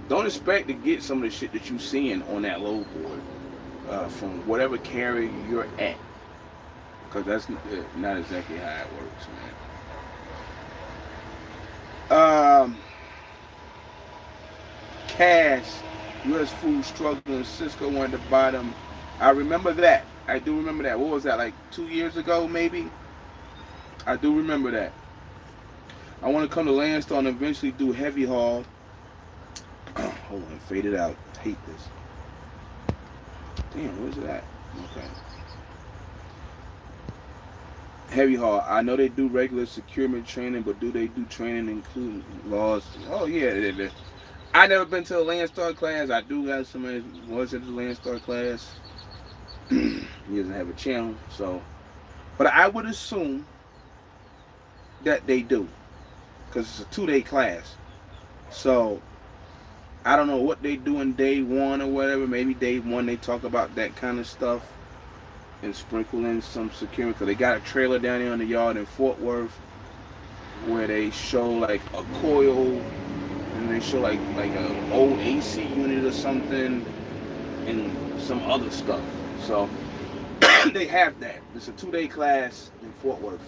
Don't expect to get some of the shit that you seeing on that load board from whatever carrier you're at, because that's not exactly how it works, man. Cash, U.S. Food struggling. Cisco wanted to buy them. I remember that. I do remember that. What was that, like 2 years ago, maybe? I do remember that. I want to come to Landstar and eventually do heavy haul. Hold on, fade it out. Hate this. Damn, where's it at? Okay. Heavy haul. I know they do regular securement training, but do they do training including laws? Oh yeah. I never been to a Landstar class. I do have somebody who was at the Landstar class. He doesn't have a channel, so. But I would assume that they do, because it's a 2-day class. So I don't know what they do in day one or whatever. Maybe day one they talk about that kind of stuff and sprinkle in some security, because they got a trailer down there on the yard in Fort Worth where they show like a coil, and they show like an old AC unit or something and some other stuff. So they have that. It's a 2-day class in Fort Worth.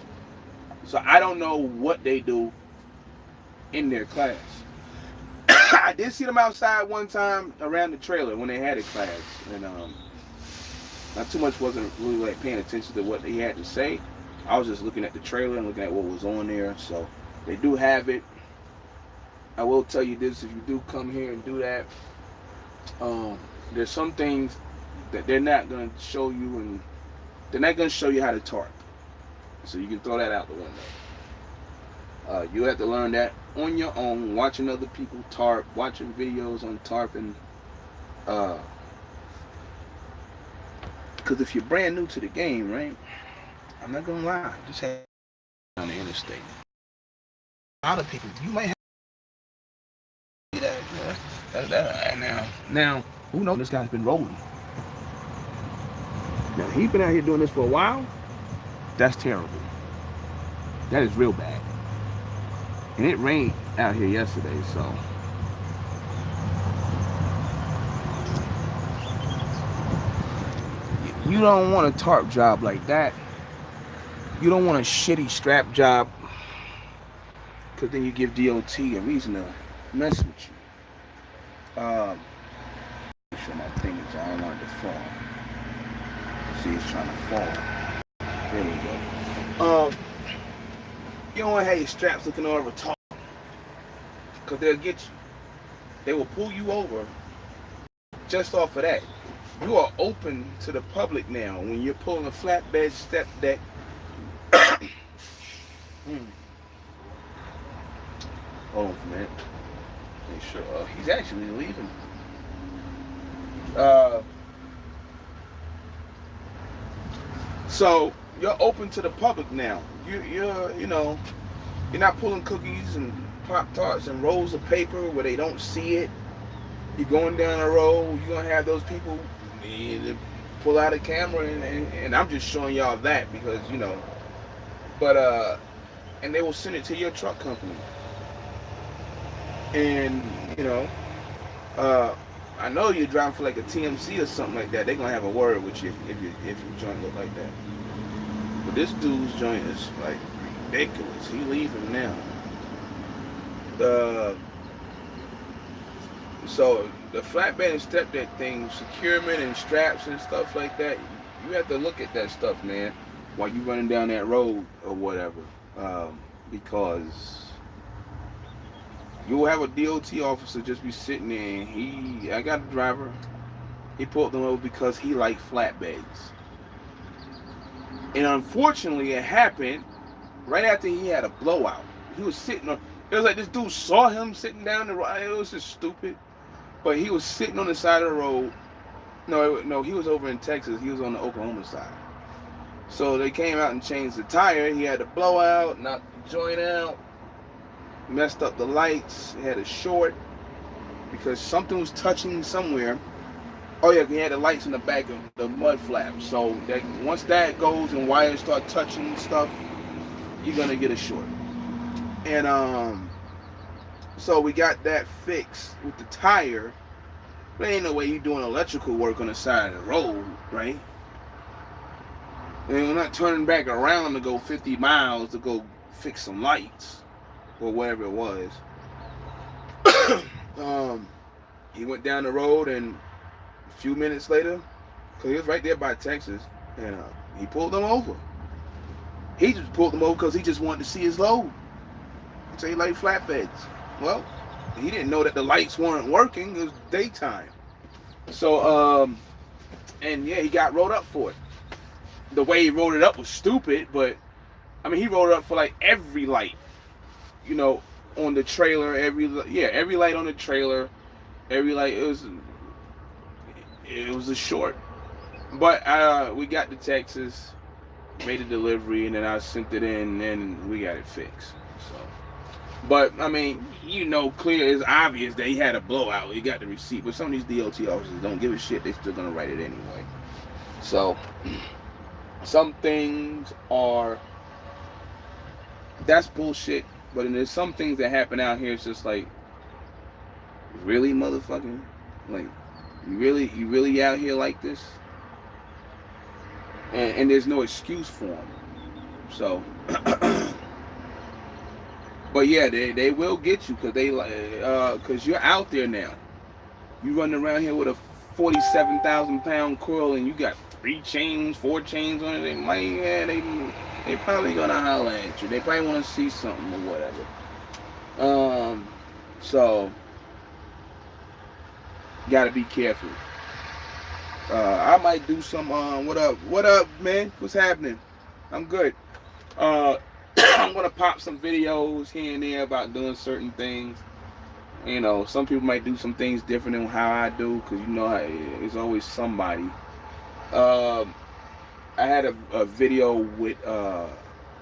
So I don't know what they do in their class. I did see them outside one time around the trailer when they had a class, and not too much, wasn't really like paying attention to what they had to say. I was just looking at the trailer and looking at what was on there. So they do have it. I will tell you this: if you do come here and do that, there's some things that they're not going to show you, and they're not going to show you how to tarp. So you can throw that out the window. You have to learn that on your own, watching other people tarp, watching videos on tarping. Because if you're brand new to the game, right? I'm not gonna lie, just have on the interstate. A lot of people, you might have that. Now, who knows? This guy's been rolling. Now he's been out here doing this for a while. That's terrible. That is real bad. And it rained out here yesterday, so. You don't want a tarp job like that. You don't want a shitty strap job, because then you give DOT a reason to mess with you. Make sure my thing is, I don't want it to fall. See, it's trying to fall. There we go. You don't want to have your straps looking over tall, because they'll get you. They will pull you over just off of that. You are open to the public now when you're pulling a flatbed step deck. Hold on for a minute. Make sure. He's actually leaving. So you're open to the public now. You're not pulling cookies and Pop-Tarts and rolls of paper where they don't see it. You're going down the road. You're gonna have those people pull out a camera, and I'm just showing y'all that because but and they will send it to your truck company, and I know you're driving for like a TMC or something like that. They're gonna have a word with you if your joint look like that. But this dude's joint is like ridiculous. He leaving now. The So the flatbed and step deck thing, securement and straps and stuff like that, you have to look at that stuff, man, while you running down that road or whatever, because you'll have a DOT officer just be sitting there. And I got a driver. He pulled them over because he liked flatbeds, and unfortunately, it happened right after he had a blowout. He was sitting on. It was like this dude saw him sitting down the road. It was just stupid. But he was sitting on the side of the road. No, he was over in Texas. He was on the Oklahoma side. So they came out and changed the tire. He had a blowout, knocked the joint out, messed up the lights. He had a short because something was touching somewhere. Oh yeah, he had the lights in the back of the mud flap. So that once that goes and wires start touching stuff, you're gonna get a short. And so we got that fixed with the tire. But ain't no way you doing electrical work on the side of the road, right? And we're not turning back around to go 50 miles to go fix some lights or whatever it was. He went down the road, and a few minutes later, because he was right there by Texas, and he pulled them over. He just pulled them over because he just wanted to see his load. So he like flatbeds. Well, he didn't know that the lights weren't working. It was daytime. So, and yeah, he got rolled up for it. The way he rolled it up was stupid, but I mean, he rolled it up for like every light, on the trailer. Every light on the trailer, every light. It was a short. But we got to Texas, made a delivery, and then I sent it in, and we got it fixed. So. But, I mean, clear, it's obvious that he had a blowout. He got the receipt. But some of these DOT officers don't give a shit. They're still going to write it anyway. So, some things that's bullshit. But then there's some things that happen out here. It's just like, really, motherfucking? Like, you really out here like this? And there's no excuse for them. So... But yeah, they will get you because you're out there now. You running around here with a 47,000-pound coil and you got 4 chains on it. They probably gonna holler at you. They probably want to see something or whatever. So gotta be careful. I might do some. What up, man? What's happening? I'm good. I'm gonna pop some videos here and there about doing certain things. Some people might do some things different than how I do, because it's always somebody. I had a video with the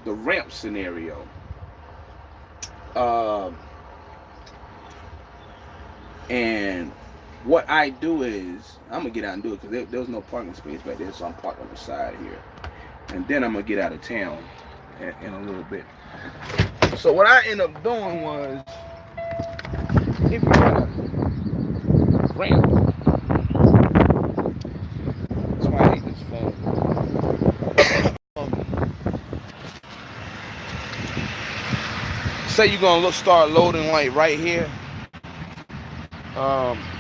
ramp scenario. And what I do is, I'm gonna get out and do it because there was no parking space back there, so I'm parked on the side here. And then I'm gonna get out of town in a little bit. So what I ended up doing was, if you got a ramp, that's why I hate this phone. Say you're gonna start loading like right here.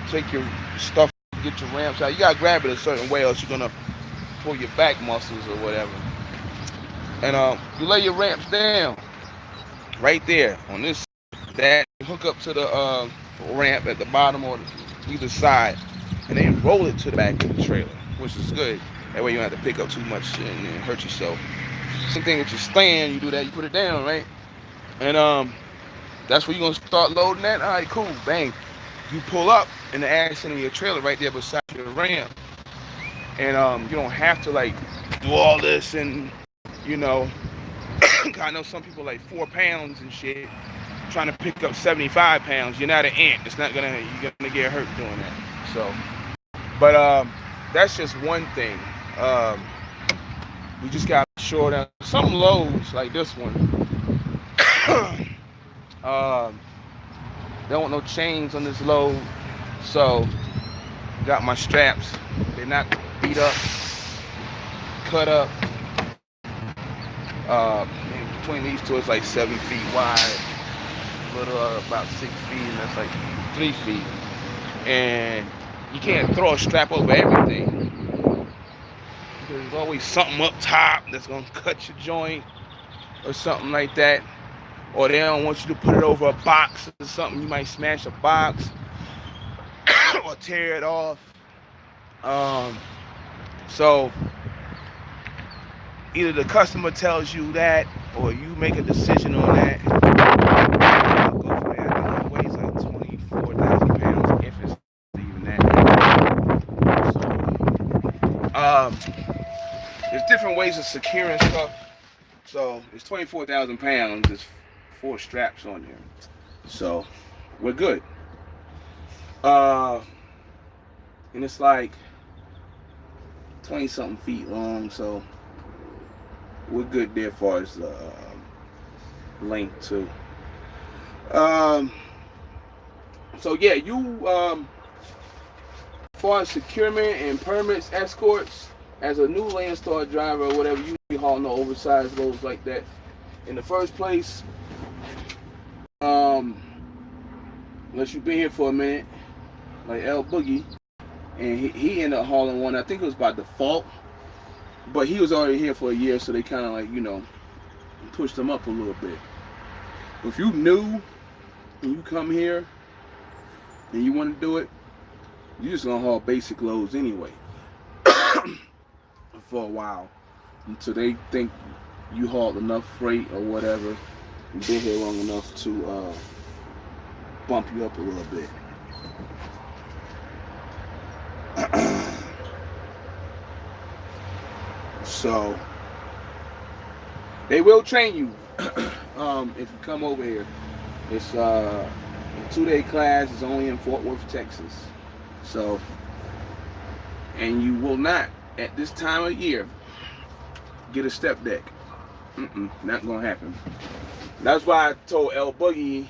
Take your stuff, get your ramps out. You gotta grab it a certain way, else you're gonna pull your back muscles or whatever. And you lay your ramps down right there on this. That hook up to the ramp at the bottom or either side, and then roll it to the back of the trailer, which is good. That way you don't have to pick up too much shit and hurt yourself. Same thing with your stand. You do that, you put it down, right? And that's where you're gonna start loading that. All right, cool, bang. You pull up and the action in your trailer right there beside your ramp, and you don't have to like do all this and I know some people like 4 pounds and shit trying to pick up 75 pounds. You're not an ant. You're gonna get hurt doing that. So, but that's just one thing. We just got to short down some loads like this one. There weren't no chains on this load, so Got my straps. They're not beat up, cut up. Between these two, it's like 7 feet wide, a little about 6 feet, and that's like 3 feet. And you can't throw a strap over everything. There's always something up top that's gonna cut your joint or something like that. Or they don't want you to put it over a box or something. You might smash a box or tear it off. So either the customer tells you that, or you make a decision on that. Go for that. I know it weighs like 24,000 pounds, if it's even that. So, there's different ways of securing stuff. So it's 24,000 pounds. There's 4 straps on there. So we're good. And it's like 20 something feet long. So we're good there as far as length too. So yeah, you as far as securement and permits, escorts, as a new Landstar driver or whatever, you be hauling no oversized loads like that. In the first place, unless you've been here for a minute, like L Boogie, and he ended up hauling one. I think it was by default, but he was already here for a year, so they kind of like, pushed him up a little bit. If you new and you come here and you want to do it, you're just gonna haul basic loads anyway for a while until they think you hauled enough freight or whatever. You've been here long enough to bump you up a little bit. So they will train you if you come over here. It's a 2-day class. It's only in Fort Worth, Texas. So, and you will not at this time of year get a step deck. Not gonna happen. That's why I told L Boogie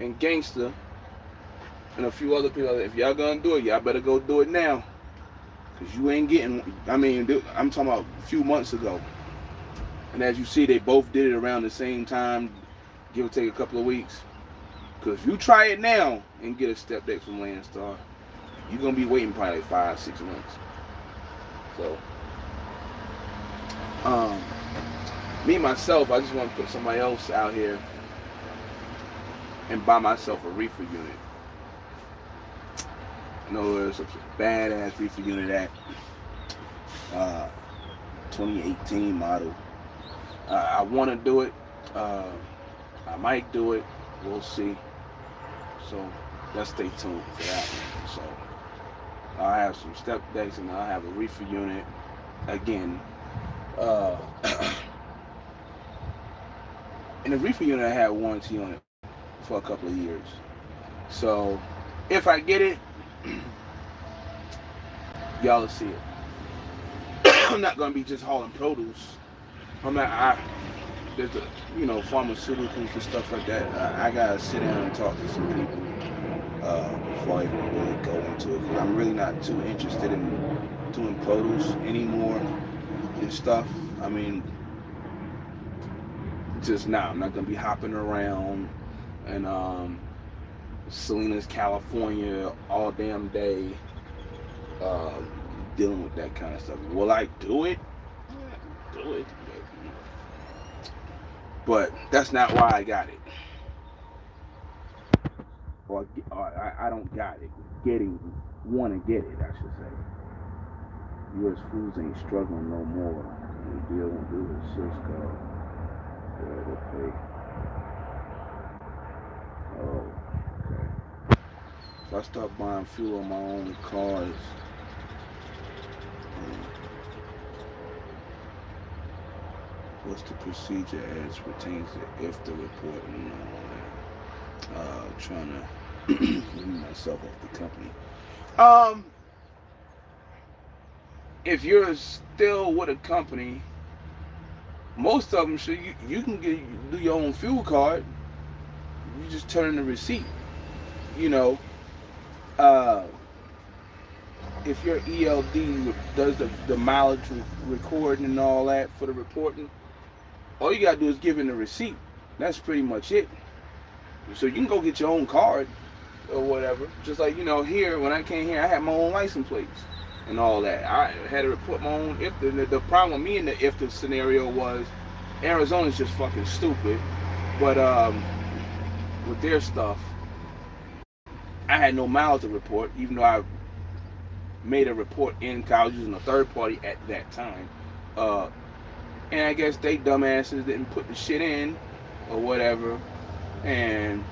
and Gangster and a few other people, if y'all gonna do it, y'all better go do it now, cause you ain't getting. I mean, I'm talking about a few months ago, and as you see, they both did it around the same time, give or take a couple of weeks. Cause if you try it now and get a step deck from Landstar, you're gonna be waiting probably like 5-6 months. So, me myself, I just want to put somebody else out here and buy myself a reefer unit. I know there's a badass reefer unit at 2018 model. I want to do it. I might do it. We'll see. So let's stay tuned for that one. So I'll have some step decks and I'll have a reefer unit again. And the reefer unit, I had warranty on it for a couple of years. So if I get it, y'all will see it. I'm not gonna be just hauling produce. There's pharmaceuticals and stuff like that. I gotta sit down and talk to some people before I even really go into it, because I'm really not too interested in doing produce anymore and stuff. I mean, just now, I'm not gonna be hopping around and Salinas, California all damn day dealing with that kind of stuff. Will I do it? Yeah, do it. But that's not why I got it. Or I don't got it. Want to get it, I should say. U.S. Foods ain't struggling no more. The deal won't do with Cisco. Yeah, they'll pay. Oh, okay. So I start buying fuel on my own cars. What's the procedure as pertains to if the report and all that? Trying to remove myself off the company. If you're still with a company, most of them you can do your own fuel card. You just turn in the receipt. if your ELD does the mileage recording and all that for the reporting, all you gotta do is give in the receipt. That's pretty much it. So you can go get your own card or whatever. Just like, here, when I came here, I had my own license plates and all that. I had to report my own IFTA. The problem with me in the IFTA scenario was Arizona's just fucking stupid. But with their stuff, I had no miles to report, even though I made a report in college using a third party at that time. And I guess they dumbasses didn't put the shit in or whatever. And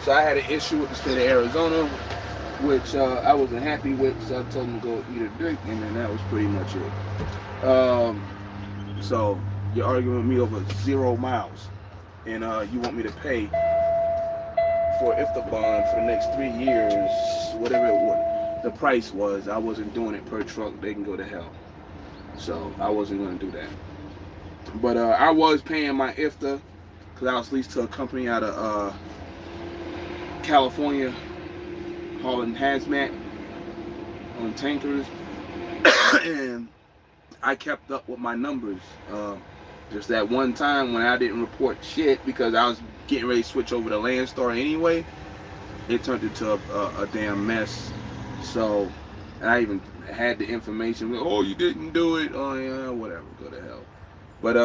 so I had an issue with the state of Arizona, which I wasn't happy with, so I told them to go eat a dick, and then that was pretty much it. So you're arguing with me over 0 miles, and you want me to pay for IFTA bond for the next 3 years, whatever it was. The price was, I wasn't doing it per truck. They can go to hell. So I wasn't going to do that. But I was paying my IFTA because I was leased to a company out of California, hauling hazmat on tankers, and I kept up with my numbers. Just that one time when I didn't report shit because I was getting ready to switch over to Landstar anyway, it turned into a damn mess. So, and I even had the information. Oh, you didn't do it. Oh yeah, whatever. Go to hell. But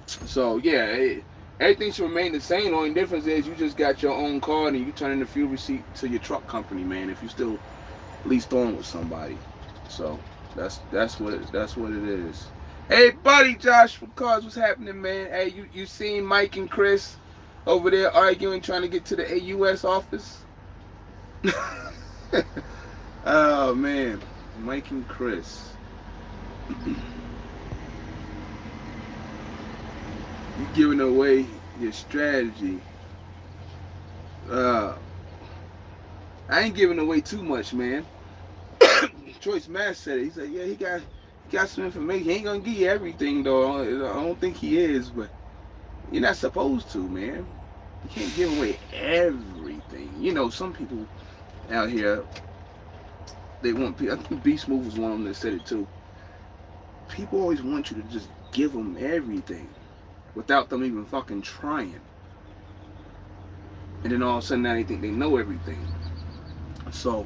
so yeah, everything should remain the same. The only difference is you just got your own car and you turn in the fuel receipt to your truck company, man. If you still leased on with somebody, so that's what it is. Hey, buddy, Josh from Cars, what's happening, man? Hey, you seen Mike and Chris over there arguing, trying to get to the AUS office? Oh man, Mike and Chris. You giving away your strategy. I ain't giving away too much, man. Choice Mass said it. He said, yeah, he got some information. He ain't gonna give you everything though. I don't think he is, but you're not supposed to, man. You can't give away everything. Some people out here, they want people. I think Beast Move was one of them that said it too. People always want you to just give them everything without them even fucking trying. And then all of a sudden now they think they know everything. So,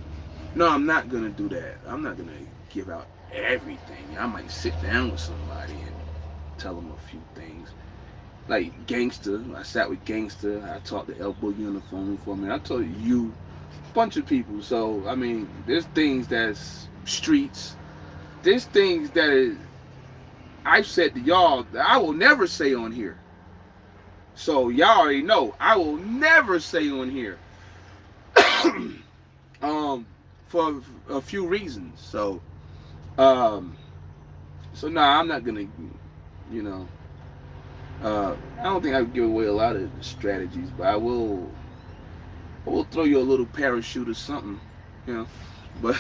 no, I'm not gonna do that. I'm not gonna give out everything. I might sit down with somebody and tell them a few things. Like Gangster, I sat with Gangster. I talked to El Boogie on the phone for me. I told you a bunch of people. So I mean, there's things that's streets. There's things that is, I've said to y'all that I will never say on here. So y'all already know I will never say on here. For a few reasons. So nah, I'm not gonna, I don't think I would give away a lot of strategies, but I will throw you a little parachute or something, But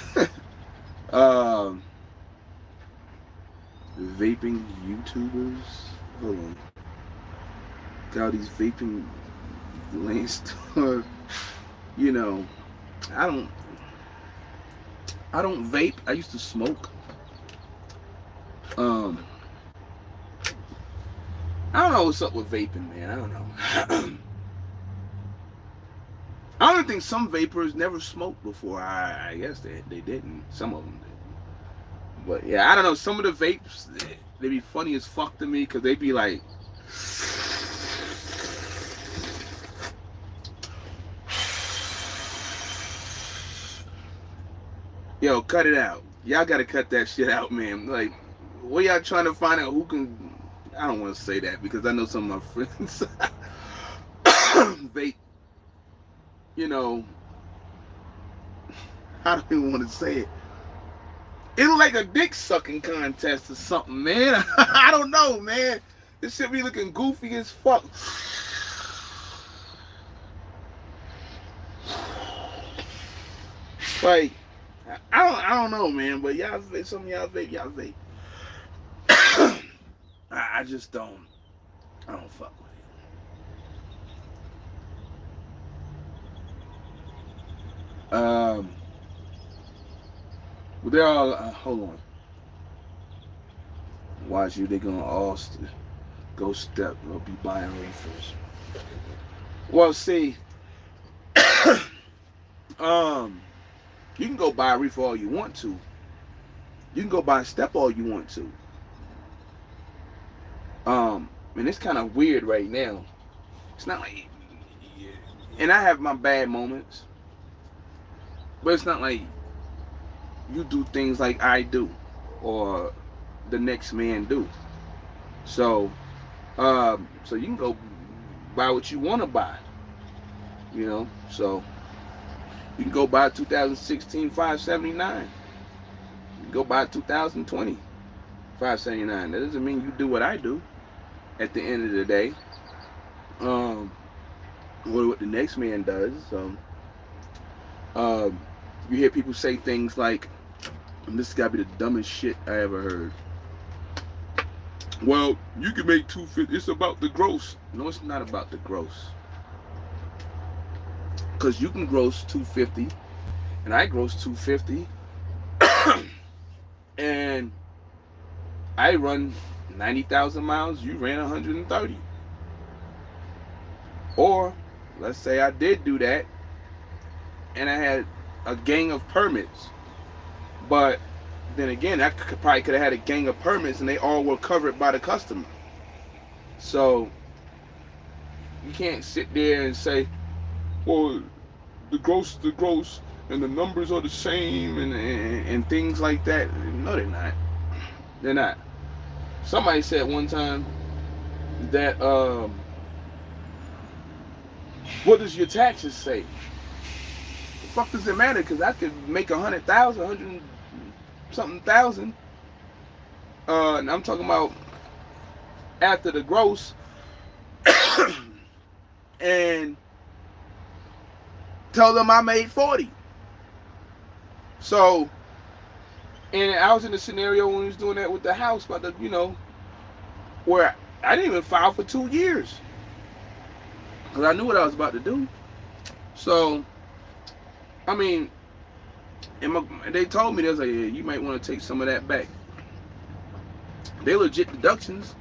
vaping YouTubers, hold on. Got all these vaping Landstar, I don't vape. I used to smoke. I don't know what's up with vaping, man. I don't know. I don't think some vapors never smoked before. I guess they didn't. Some of them did. But yeah, I don't know. Some of the vapes, they be funny as fuck to me because they be like, yo, cut it out. Y'all gotta cut that shit out, man. Like, what y'all trying to find out who can... I don't want to say that because I know some of my friends vape, I don't even want to say it. It's like a dick sucking contest or something, man. I don't know, man. This shit be looking goofy as fuck. Like, I don't know, man. But y'all vape, some of y'all vape. I just don't. I don't fuck with it. Well, they're all, hold on. Watch you, they're gonna all go step or be buying reefers. Well, see, um, you can go buy a reefer all you want to. You can go buy a step all you want to. And it's kind of weird right now. It's not like, and I have my bad moments, but it's not like you do things like I do, or the next man do. So, so you can go buy what you want to buy, you know. So you can go buy 2016 579. You can go buy 2020 579. That doesn't mean you do what I do. At the end of the day, what the next man does. You hear people say things like, and this has got to be the dumbest shit I ever heard. Well, you can make 250. It's about the gross. No, it's not about the gross. Because you can gross 250, and I gross 250, and I run 90,000 miles. You ran 130. Or let's say I did do that, and I had a gang of permits, but then again, I probably could have had a gang of permits and they all were covered by the customer. So you can't sit there and say, well, the gross, and the numbers are the same, and things like that. No, they're not. They're not. Somebody said one time that, what does your taxes say? The fuck does it matter? Because I could make 100,000, 100 something thousand, and I'm talking about after the gross, and tell them I made 40. So, and I was in a scenario when we was doing that with the house, but the, where I didn't even file for 2 years because I knew what I was about to do. So, I mean, and they told me, they was like, yeah, you might want to take some of that back. They legit deductions.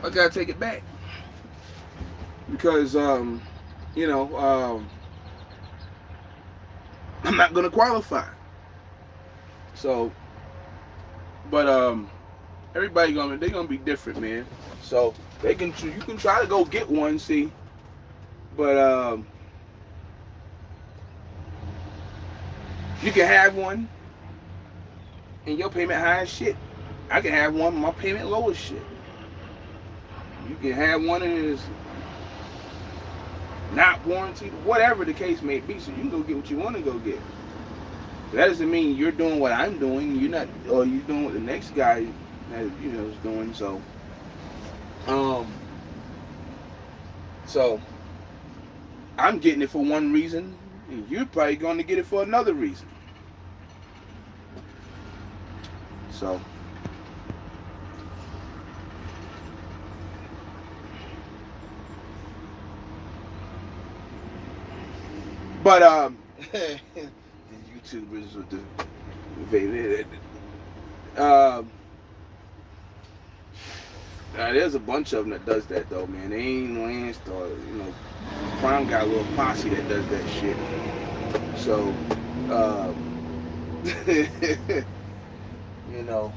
I gotta take it back because I'm not gonna qualify. So, but everybody they're gonna be different, man. So you can try to go get one, see, but you can have one and your payment high as shit. I can have one, my payment low as shit. You can have one and it's not warranted, whatever the case may be. So you can go get what you want to go get. That doesn't mean you're doing what I'm doing. You're not, or you're doing what the next guy, is doing. So, so I'm getting it for one reason, and you're probably going to get it for another reason. So, but the YouTubers with the there's a bunch of them that does that though, man. They ain't Landstar, Prime got a little posse that does that shit. So, the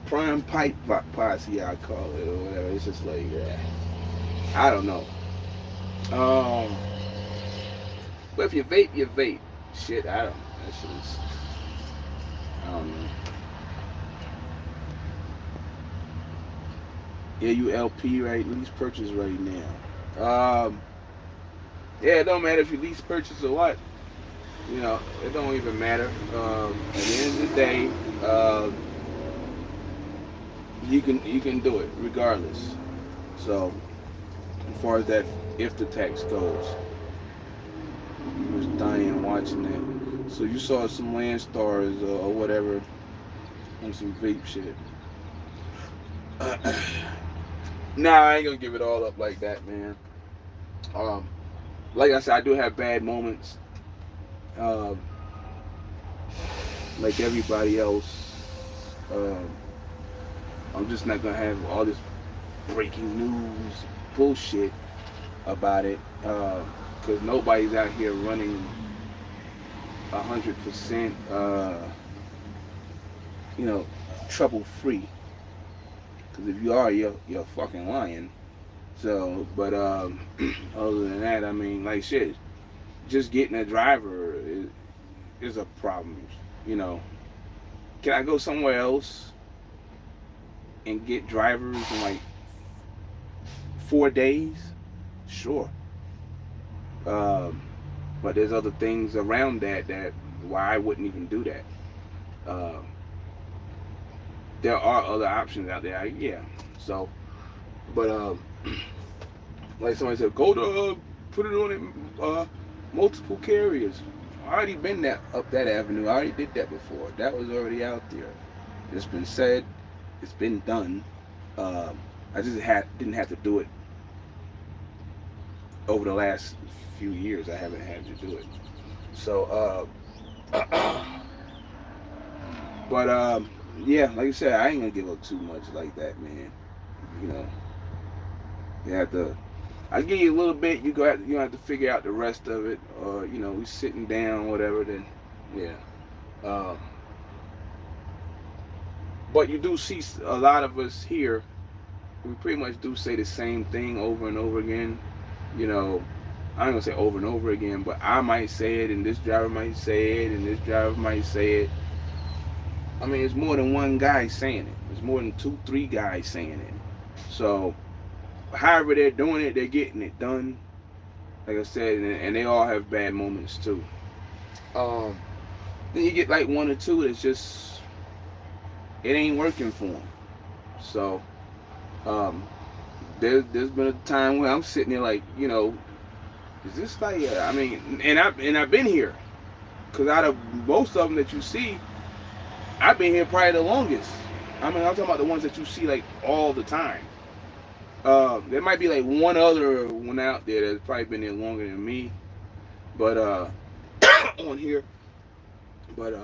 Prime Pipe posse, I call it, or whatever. It's just like, I don't know. But if you vape, you vape. Shit, I don't know. That shit is, I don't know. Yeah, you LP, right? Lease purchase right now. Yeah, it don't matter if you lease purchase or what. It don't even matter. At the end of the day, you can do it regardless. So, as far as that, if the tax goes, you was dying watching that. So you saw some Landstars or whatever on some vape shit. Nah, I ain't gonna give it all up like that, man. Like I said, I do have bad moments. like everybody else. Um, I'm just not gonna have all this breaking news bullshit about it, because nobody's out here running 100%, you know, trouble free. Because if you are, you're fucking lying. So, but other than that, I mean, like shit, just getting a driver is a problem. You know, can I go somewhere else and get drivers in like 4 days? Sure. Um, but there's other things around that why I wouldn't even do that. Uh, there are other options out there. Yeah. So, but like somebody said, go to put it on multiple carriers. I already been up that avenue. I already did that before. That was already out there. It's been said. It's been done. I just didn't have to do it over the last few years. I haven't had to do it. So, but yeah, like I said, I ain't gonna give up too much like that, man. You know, you have to. I give you a little bit. You have to figure out the rest of it, or you know, we sitting down, whatever. Then, yeah. But you do see a lot of us here. We pretty much do say the same thing over and over again. You know, I ain't gonna say over and over again, but I might say it, and this driver might say it, and this driver might say it. I mean, it's more than one guy saying it. It's more than 2, 3 guys saying it. So, however they're doing it, they're getting it done. Like I said, and they all have bad moments too. Then you get like 1 or 2 that's just, it ain't working for them. So, there's been a time where I'm sitting there like, you know, is this like, I mean, and I've been here, cause out of most of them that you see, I've been here probably the longest. I mean, I'm talking about the ones that you see like all the time. There might be like one other one out there that's probably been there longer than me, but on here. But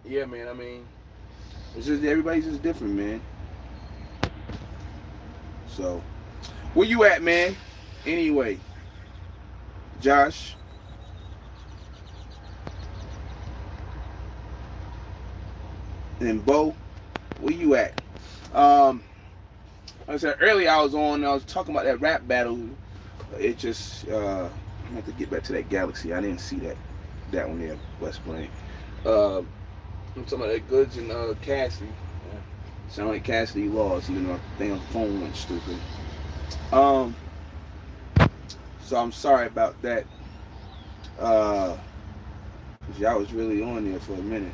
yeah, man. I mean, it's just everybody's just different, man. So, where you at, man? Anyway, Josh. And Bo, where you at? Like I said earlier, I was talking about that rap battle. It just, I have to get back to that Galaxy. I didn't see that one there, West Plain. I'm talking about that Goods and Cassidy. Sound like Cassidy lost, and then my damn phone went stupid. So I'm sorry about that. Y'all was really on there for a minute.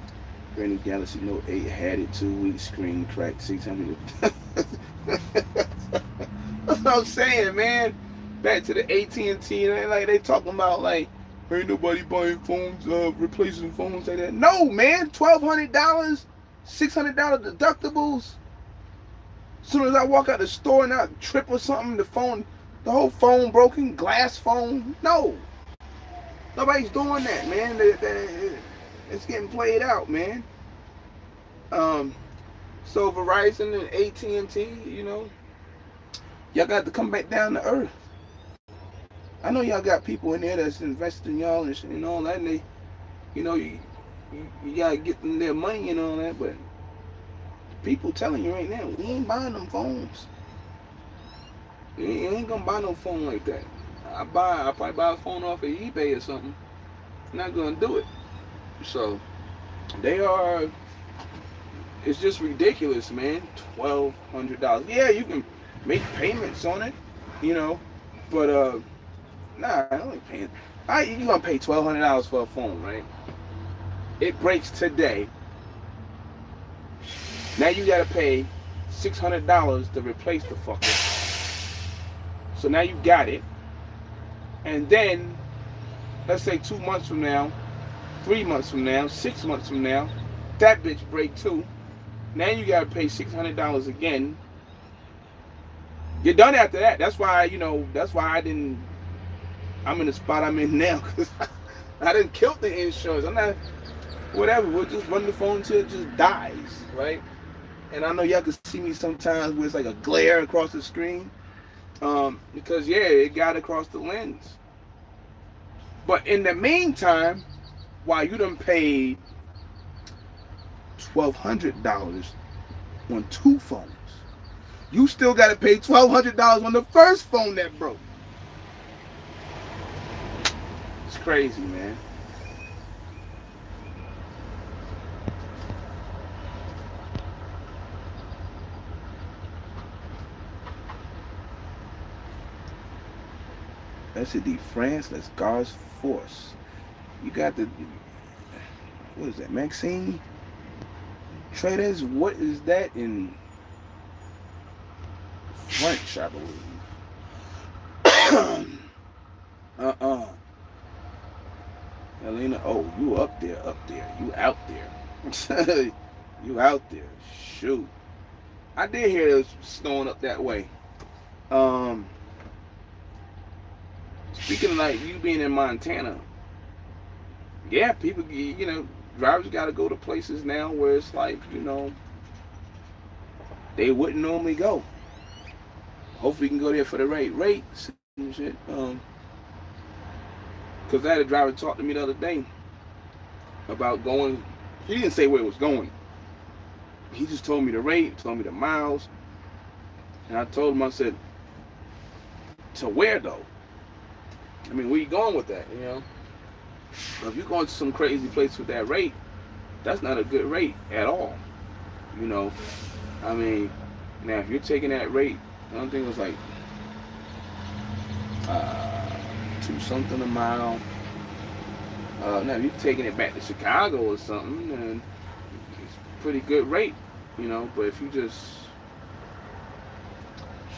Granny Galaxy Note 8 had it 2 weeks, screen cracked 600. That's what I'm saying, man. Back to the AT&T, like they talking about like, ain't nobody buying phones, replacing phones like that. No, man, $1,200, $600 deductibles. As soon as I walk out the store and I trip or something, the whole phone broken, glass phone. No, nobody's doing that, man. It's getting played out, man. So Verizon and AT&T, you know, y'all got to come back down to earth. I know y'all got people in there that's investing in y'all and all that, and they, you know, you gotta get them their money and all that, but people telling you right now, we ain't buying them phones. You ain't gonna buy no phone like that. I'll probably buy a phone off of eBay or something. I'm not gonna do it. So it's just ridiculous, man. $1,200. Yeah, you can make payments on it, you know, but nah, I don't pay. You're gonna pay $1,200 for a phone, right? It breaks today. Now you gotta pay $600 to replace the fucker. So now you got it, and then let's say 2 months from now, 3 months from now, 6 months from now, that bitch break too. Now you gotta pay $600 again. You're done after that. That's why I'm in the spot I'm in now, because I didn't kill the insurance. I'm not, whatever. We'll just run the phone until it just dies, right? And I know y'all can see me sometimes where it's like a glare across the screen. Because yeah, it got across the lens. But in the meantime, while you done paid $1,200 on 2 phones, you still got to pay $1,200 on the first phone that broke. It's crazy, man. That's the France, that's Gars Force. You got the, what is that, Maxine? Traders, what is that in French, I believe? uh-uh. Elena, oh, you up there, up there. You out there. You out there. Shoot. I did hear it was snowing up that way. Um, Speaking of like you being in Montana, yeah, people, drivers got to go to places now where it's like, they wouldn't normally go. Hopefully, you can go there for the right rates and shit. Because I had a driver talk to me the other day about going. He didn't say where it was going. He just told me the rate, told me the miles, and I told him, I said, to where though? I mean, where you going with that? If you're going to some crazy place with that rate, that's not a good rate at all. I mean, now if you're taking that rate, I don't think it was like 2 something a mile. Now if you're taking it back to Chicago or something, then it's a pretty good rate, But if you just,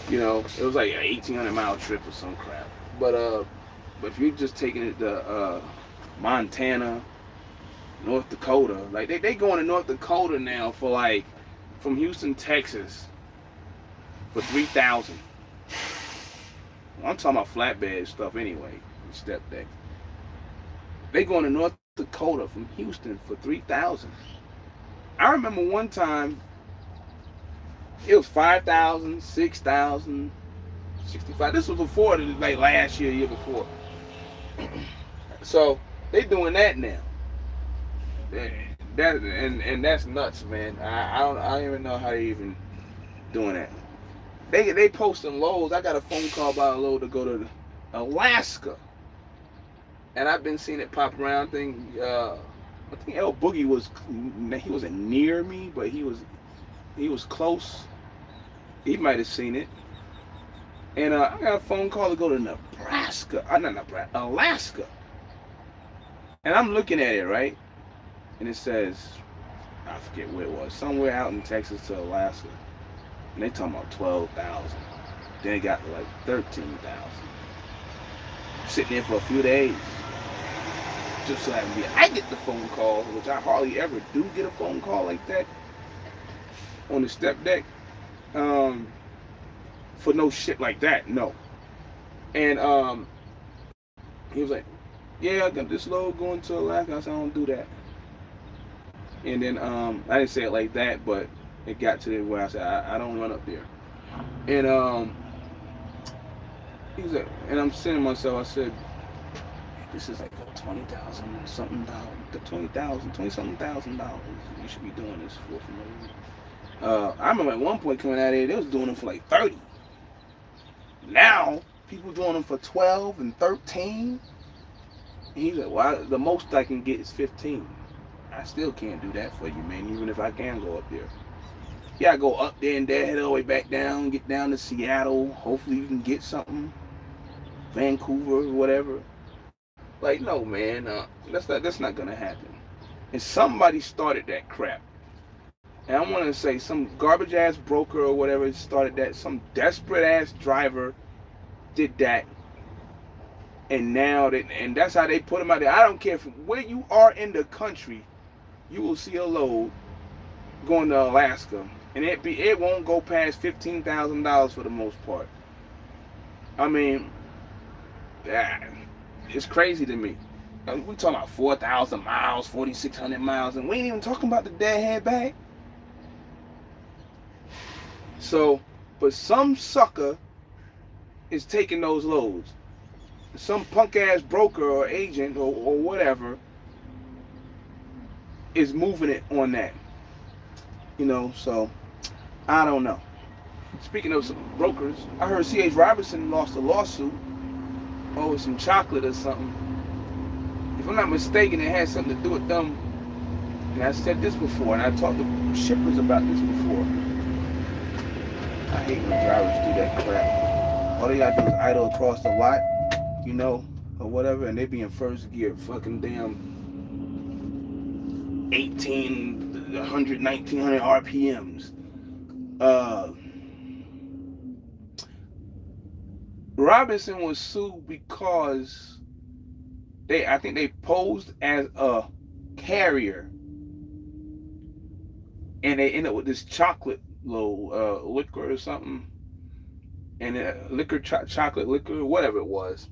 it was like an 1,800-mile trip or some crap. But if you're just taking it to Montana, North Dakota, like they going to North Dakota now for like from Houston, Texas, for $3,000. I'm talking about flatbed stuff anyway, step deck. They going to North Dakota from Houston for $3,000. I remember one time it was $5,000, $6,000, $65,000. This was before, like last year before. So they doing that now. And that's nuts, man. I don't even know how they even doing that. They posting loads. I got a phone call about a load to go to Alaska, and I've been seeing it pop around. I think El Boogie wasn't near me, but he was close. He might have seen it. And I got a phone call to go to Nebraska. Not Nebraska, Alaska. And I'm looking at it, right? And it says, I forget where it was, somewhere out in Texas to Alaska. And they talking about 12,000. Then it got to like 13,000. Sitting there for a few days. Just so I get the phone call, which I hardly ever do get a phone call like that on the step deck. For no shit like that, no. And he was like, yeah, I got this load going to Alaska. I said, I don't do that. And then I didn't say it like that, but it got to where I said, I don't run up there. And he was like, and I'm saying to myself, I said, this is like $20,000 something dollars, $20,000 you should be doing this for. I remember at one point coming out here, they was doing them for like 30. Now people doing them for 12 and 13. And he's like, well, the most I can get is 15. I still can't do that for you, man, even if I can go up there. Yeah, I go up there and then head all the way back down, get down to Seattle. Hopefully you can get something. Vancouver, whatever. Like, no, man, that's not gonna happen. And somebody started that crap. And I want to say some garbage ass broker or whatever started that. Some desperate ass driver did that. And now and that's how they put them out there. I don't care where you are in the country, you will see a load going to Alaska, and it won't go past $15,000 for the most part. I mean, it's crazy to me. We talking about 4,000 miles, 4,600 miles, and we ain't even talking about the deadhead bag. So, but some sucker is taking those loads. Some punk ass broker or agent or whatever is moving it on that. So I don't know. Speaking of some brokers, I heard C.H. Robinson lost a lawsuit over some chocolate or something. If I'm not mistaken, it had something to do with them. And I said this before, and I talked to shippers about this before. I hate when drivers do that crap. All they gotta do is idle across the lot, or whatever, and they be in first gear, fucking damn 100, 1900 RPMs. Robinson was sued because I think they posed as a carrier, and they ended up with this chocolate little liquor or something, and chocolate liquor, whatever it was,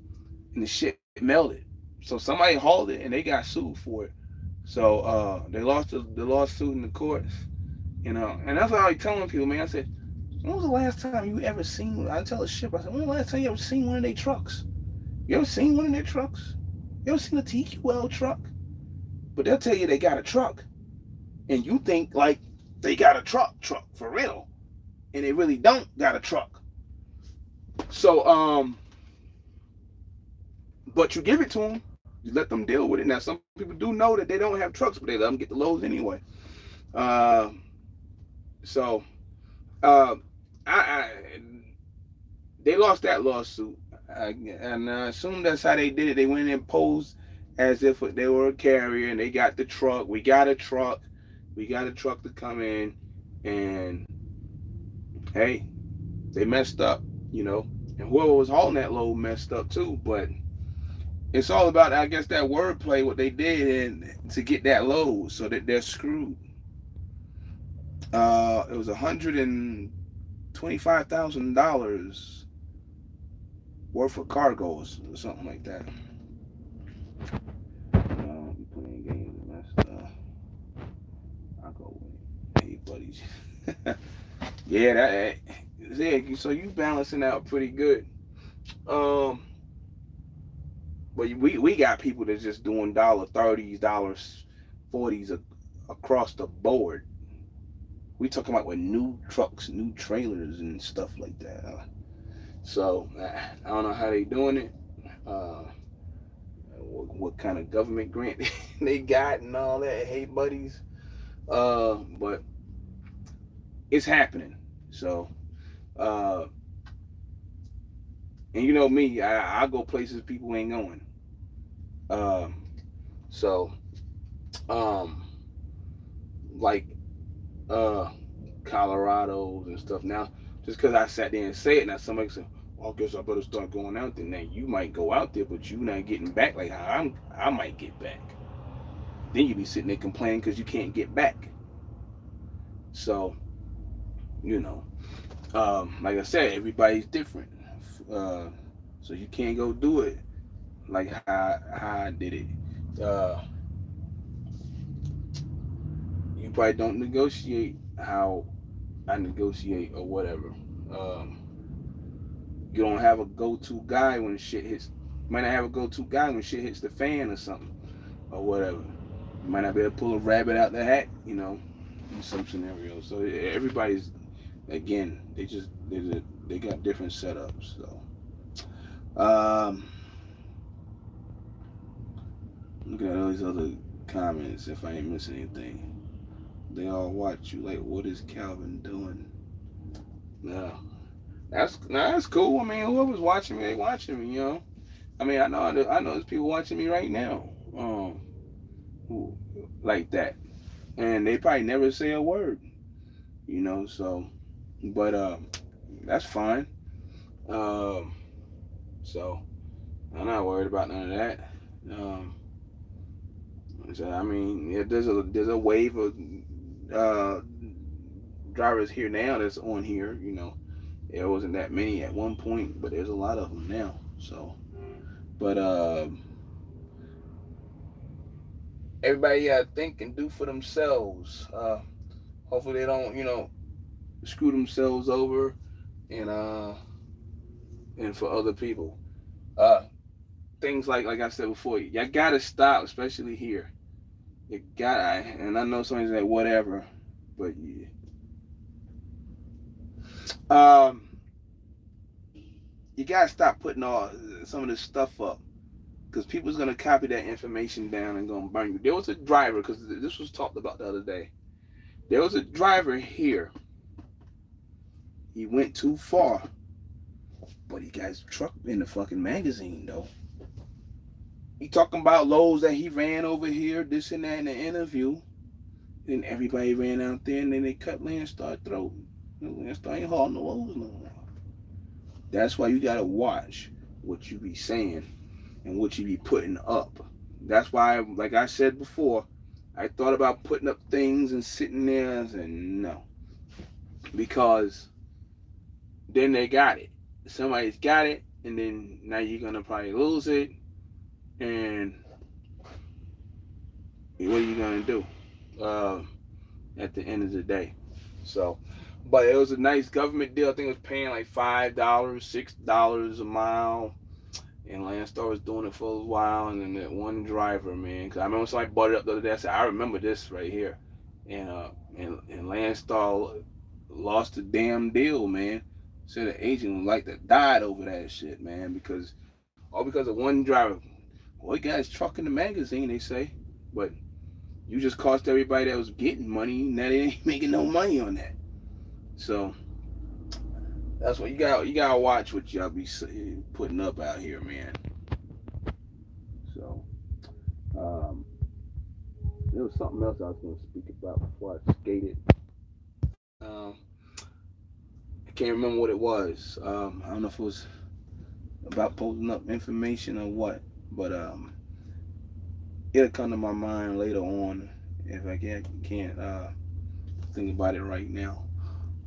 and the shit melted. So somebody hauled it, and they got sued for it. So they lost the lawsuit in the courts, and that's what I was telling people, man. I said, when was the last time you ever seen? I tell a ship, I said, when was the last time you ever seen one of their trucks? You ever seen one of their trucks? You ever seen a TQL truck? But they'll tell you they got a truck, and you think like they got a truck for real, and they really don't got a truck. So but you give it to them, you let them deal with it. Now some people do know that they don't have trucks, but they let them get the loads anyway. So I they lost that lawsuit, and I assume that's how they did it. They went and posed as if they were a carrier, and they got the truck. We got a truck to come in, and hey, they messed up, and whoever was hauling that load messed up too. But it's all about, I guess, that wordplay, what they did and to get that load, so that they're screwed. It was $125,000 worth of cargoes or something like that. Playing games and I'll go with it. Hey, buddies. Yeah, so you balancing out pretty good. But we got people that's just doing $30s, $40s across the board. We talking about with new trucks, new trailers, and stuff like that. So I don't know how they doing it. What kind of government grant they got and all that. Hey, buddies. But it's happening. So, and you know me, I go places people ain't going. So, like Colorado's and stuff. Now, just because I sat there and say it, now somebody said, well, I guess I better start going out there. Now you might go out there, but you not getting back like how I might get back. Then you be sitting there complaining because you can't get back. So, like I said, everybody's different. So you can't go do it like how I did it. You probably don't negotiate how I negotiate or whatever. You don't have a go-to guy when shit hits. You might not have a go-to guy when shit hits the fan or something or whatever. You might not be able to pull a rabbit out the hat, in some scenarios. So everybody's, again, they got different setups. So looking at all these other comments, if I ain't missing anything. They all watch you like, what is Calvin doing? No. That's cool. I mean, whoever's watching me, they watching me, I mean, I know there's people watching me right now, who like that, and they probably never say a word, So, but that's fine. So I'm not worried about none of that. So I mean, there's a wave of drivers here now that's on here, There wasn't that many at one point, but there's a lot of them now. So, but everybody gotta think and do for themselves. Hopefully they don't, screw themselves over and and for other people. Uh, Things like I said before, you gotta stop, especially here. You gotta, and I know somebody's like whatever, but yeah. Um, you gotta stop putting all some of this stuff up because people's gonna copy that information down and gonna burn you. There was a driver because this was talked about the other day. There was a driver here. He went too far, but he got his truck in the fucking magazine though. He talking about loads that he ran over here, this and that in the interview. Then everybody ran out there and then they cut Landstar throat. Landstar ain't hauling no loads no more. That's why you gotta watch what you be saying and what you be putting up. That's why, like I said before, I thought about putting up things and sitting there and saying no. Because then they got it. Somebody's got it, and then now you're gonna probably lose it. And what are you gonna do at the end of the day? So, but it was a nice government deal. I think it was paying like $5, $6 a mile. And Landstar was doing it for a while, and then that one driver, man, because I remember somebody brought it up the other day. I said, I remember this right here, and Landstar lost the damn deal, man. Said the agent like to died over that shit, man, because all because of one driver. Well, he got his truck in the magazine, they say, but you just cost everybody that was getting money. Now they ain't making no money on that. So that's what you got. You gotta watch what y'all be putting up out here, man. So, um, there was something else I was going to speak about before I skated. Um, I can't remember what it was. I don't know if it was about posting up information or what, but it'll come to my mind later on if I can't think about it right now.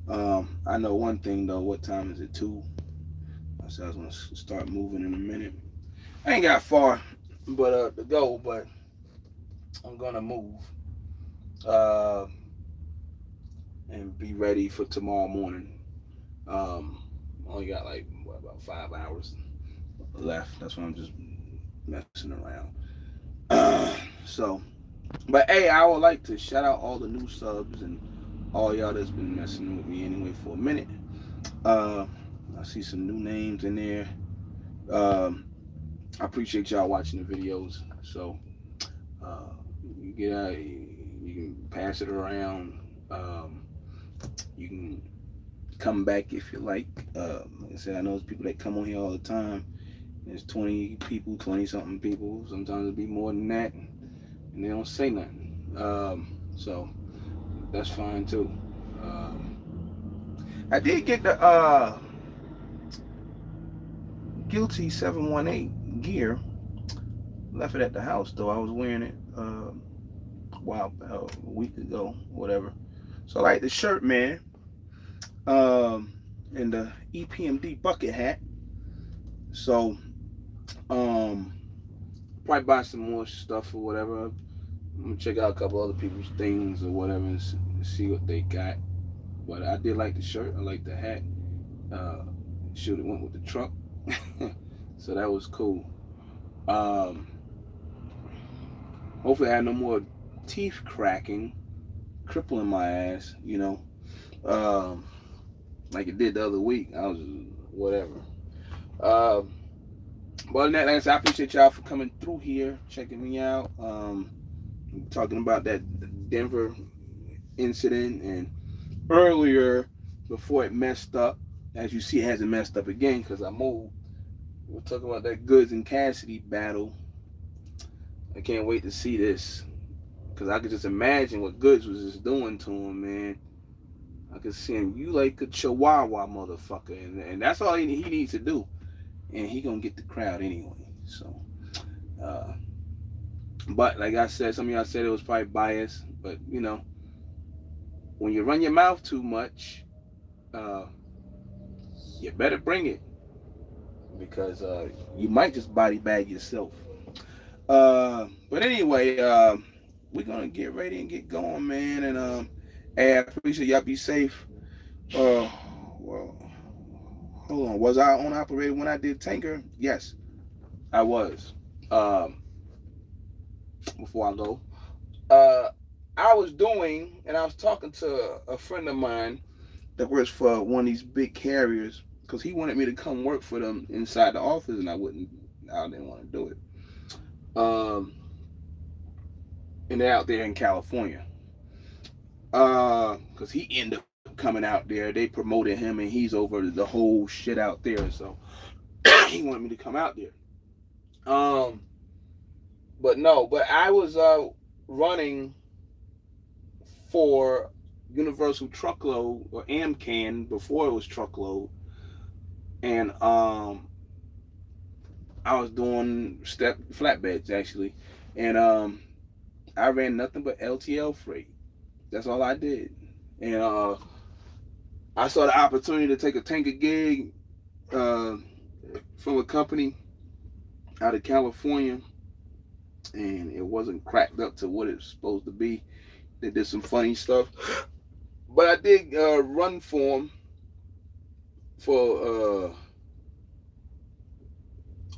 I know one thing though. What time is it? 2. I said I was going to start moving in a minute. I ain't got far, but to go, but I'm gonna move uh, and be ready for tomorrow morning. Only got like about 5 hours left. That's why I'm just messing around. So, but hey, I would like to shout out all the new subs and all y'all that's been messing with me anyway for a minute. I see some new names in there. I appreciate y'all watching the videos. So you get out, you can pass it around. You can come back if you like. Like I said, I know there's people that come on here all the time. There's 20 people, 20 something people. Sometimes it'll be more than that, and they don't say nothing. So that's fine too. I did get the Guilty 718 gear. Left it at the house though. I was wearing it a week ago, whatever. So I like the shirt, man, and the EPMD bucket hat. So probably buy some more stuff or whatever. I'm gonna check out a couple other people's things or whatever and see what they got. But I did like the shirt. I like the hat. Shoot, it went with the truck, so that was cool. Hopefully I have no more teeth cracking, crippling my ass, like it did the other week. I was whatever. But other than that, like I said, I appreciate y'all for coming through here, checking me out, talking about that Denver incident, and earlier before it messed up. As you see, it hasn't messed up again because I moved. We're talking about that Goods and Cassidy battle. I can't wait to see this because I could just imagine what Goods was just doing to him, man. I could see him, you like a chihuahua motherfucker, and that's all he needs to do, and he gonna get the crowd anyway. So, but like I said, some of y'all said it was probably biased, but when you run your mouth too much, you better bring it because you might just body bag yourself. But anyway, we're gonna get ready and get going, man. And hey, I appreciate y'all. Be safe. Well, hold on. Was I on operator when I did Tanker? Yes, I was. Um, before I go, uh, I was doing, and I was talking to a friend of mine that works for one of these big carriers because he wanted me to come work for them inside the office, and I didn't want to do it. Um, and they're out there in California. Because he ended up coming out there. They promoted him, and he's over the whole shit out there. So he wanted me to come out there. Um, but no, but I was running for Universal Truckload or AmCan before it was Truckload, and I was doing step flatbeds actually, and I ran nothing but LTL freight. That's all I did, and I saw the opportunity to take a tanker gig uh, from a company out of California, and it wasn't cracked up to what it's supposed to be. They did some funny stuff, but I did run for them for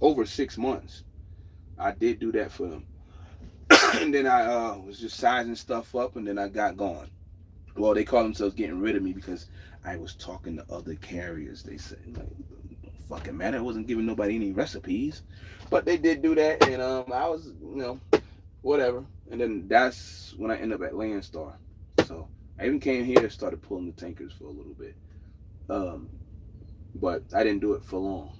over 6 months. I did do that for them, and then I was just sizing stuff up, and then I got going. Well, they call themselves getting rid of me because I was talking to other carriers. They said, like, don't fucking matter. I wasn't giving nobody any recipes, but they did do that, and I was, whatever. And then that's when I ended up at Landstar. So I even came here and started pulling the tankers for a little bit, but I didn't do it for long.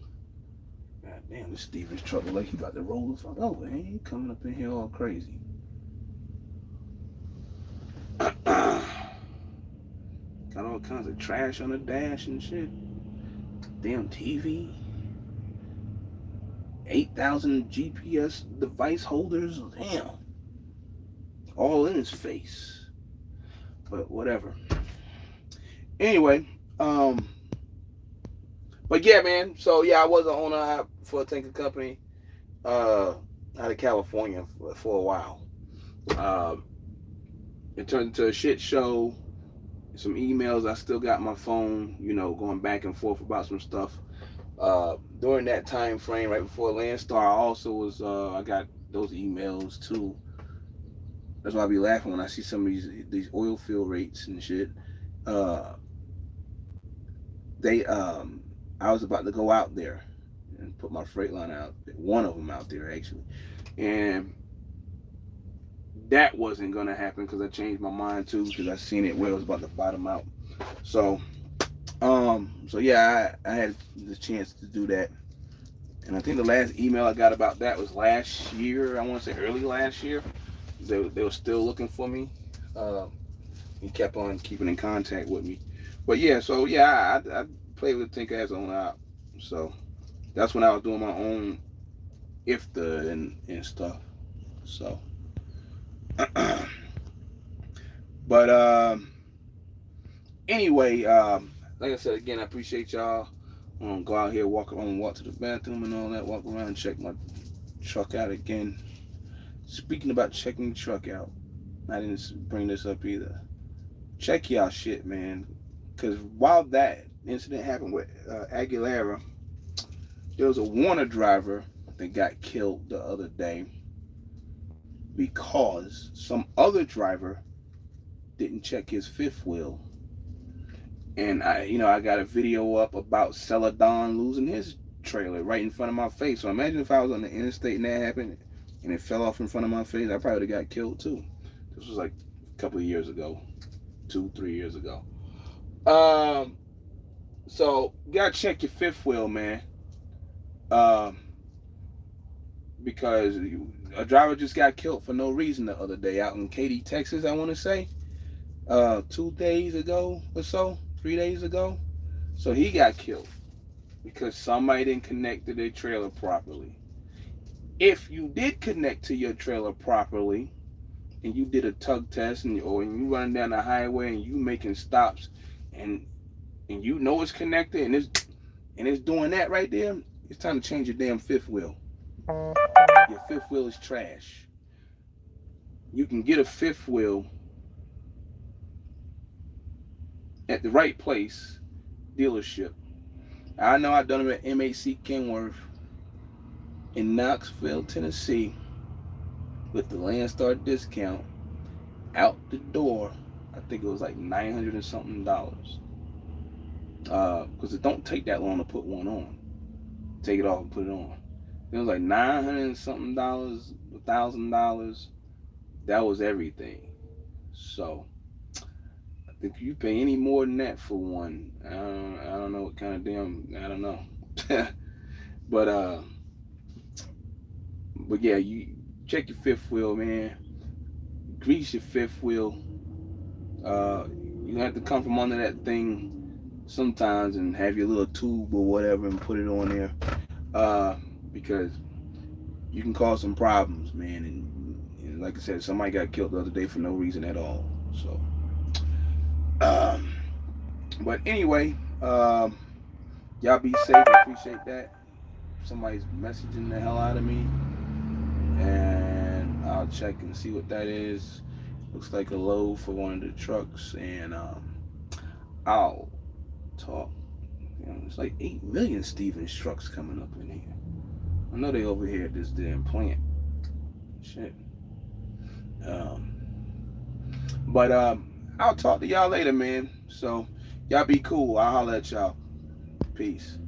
God damn, this Stevens truck look like he about to roll the fuck over. Ain't he coming up in here all crazy? Got all kinds of trash on the dash and shit. Damn TV. 8,000 GPS device holders. Damn. All in his face. But whatever. Anyway, but yeah, man. So yeah, I was an owner for a tanker company out of California for a while. It turned into a shit show. Some emails I still got my phone, going back and forth about some stuff. During that time frame, right before Landstar, I also was I got those emails too. That's why I be laughing when I see some of these oil field rates and shit. I was about to go out there and put my freight line out. One of them out there actually, and that wasn't gonna happen because I changed my mind too because I seen it where it was about to bottom out. So yeah, I had the chance to do that, and I think the last email I got about that was last year. I want to say early last year. They were still looking for me. He kept on keeping in contact with me. But yeah, so yeah, I played with Tinker as on out. So that's when I was doing my own IFTA and stuff. So. But anyway, like I said again, I appreciate y'all. Go out here, walk to the bathroom and all that, walk around and check my truck out again. Speaking about checking the truck out, I didn't bring this up either. Check y'all shit, man. Because while that incident happened with Aguilera, there was a Warner driver that got killed the other day because some other driver didn't check his fifth wheel. And I got a video up about Celadon losing his trailer right in front of my face. So imagine if I was on the interstate and that happened and it fell off in front of my face, I probably would have got killed too. This was like a couple of years ago, 2-3 years ago. So you gotta check your fifth wheel, man. Because a driver just got killed for no reason the other day out in Katy, Texas, I want to say. 2 days ago or so, 3 days ago. So he got killed because somebody didn't connect to their trailer properly. If you did connect to your trailer properly and you did a tug test or you running down the highway and you making stops and you know it's connected and it's doing that right there, it's time to change your damn fifth wheel. Your fifth wheel is trash. you can get a fifth wheel at the right place, dealership. I know I've done them at MAC Kenworth in Knoxville, Tennessee, with the Landstar discount. Out the door, I think it was like $900 and something. Because it don't take that long to put one on. Take it off and put it on. It was like $900 and something, $1,000. That was everything. So if you pay any more than that for one, I don't know what kind of damn, I don't know. but but yeah, you check your fifth wheel, man. Grease your fifth wheel. You have to come from under that thing sometimes and have your little tube or whatever and put it on there, because you can cause some problems, man. And like I said, somebody got killed the other day for no reason at all. So, um, but anyway, y'all be safe. I appreciate that. Somebody's messaging the hell out of me, and I'll check and see what that is. Looks like a load for one of the trucks, and I'll talk. You know, it's like 8 million Stevens trucks coming up in here. I know they over here at this damn plant. Shit. Um, but I'll talk to y'all later, man. So y'all be cool. I'll holler at y'all. Peace.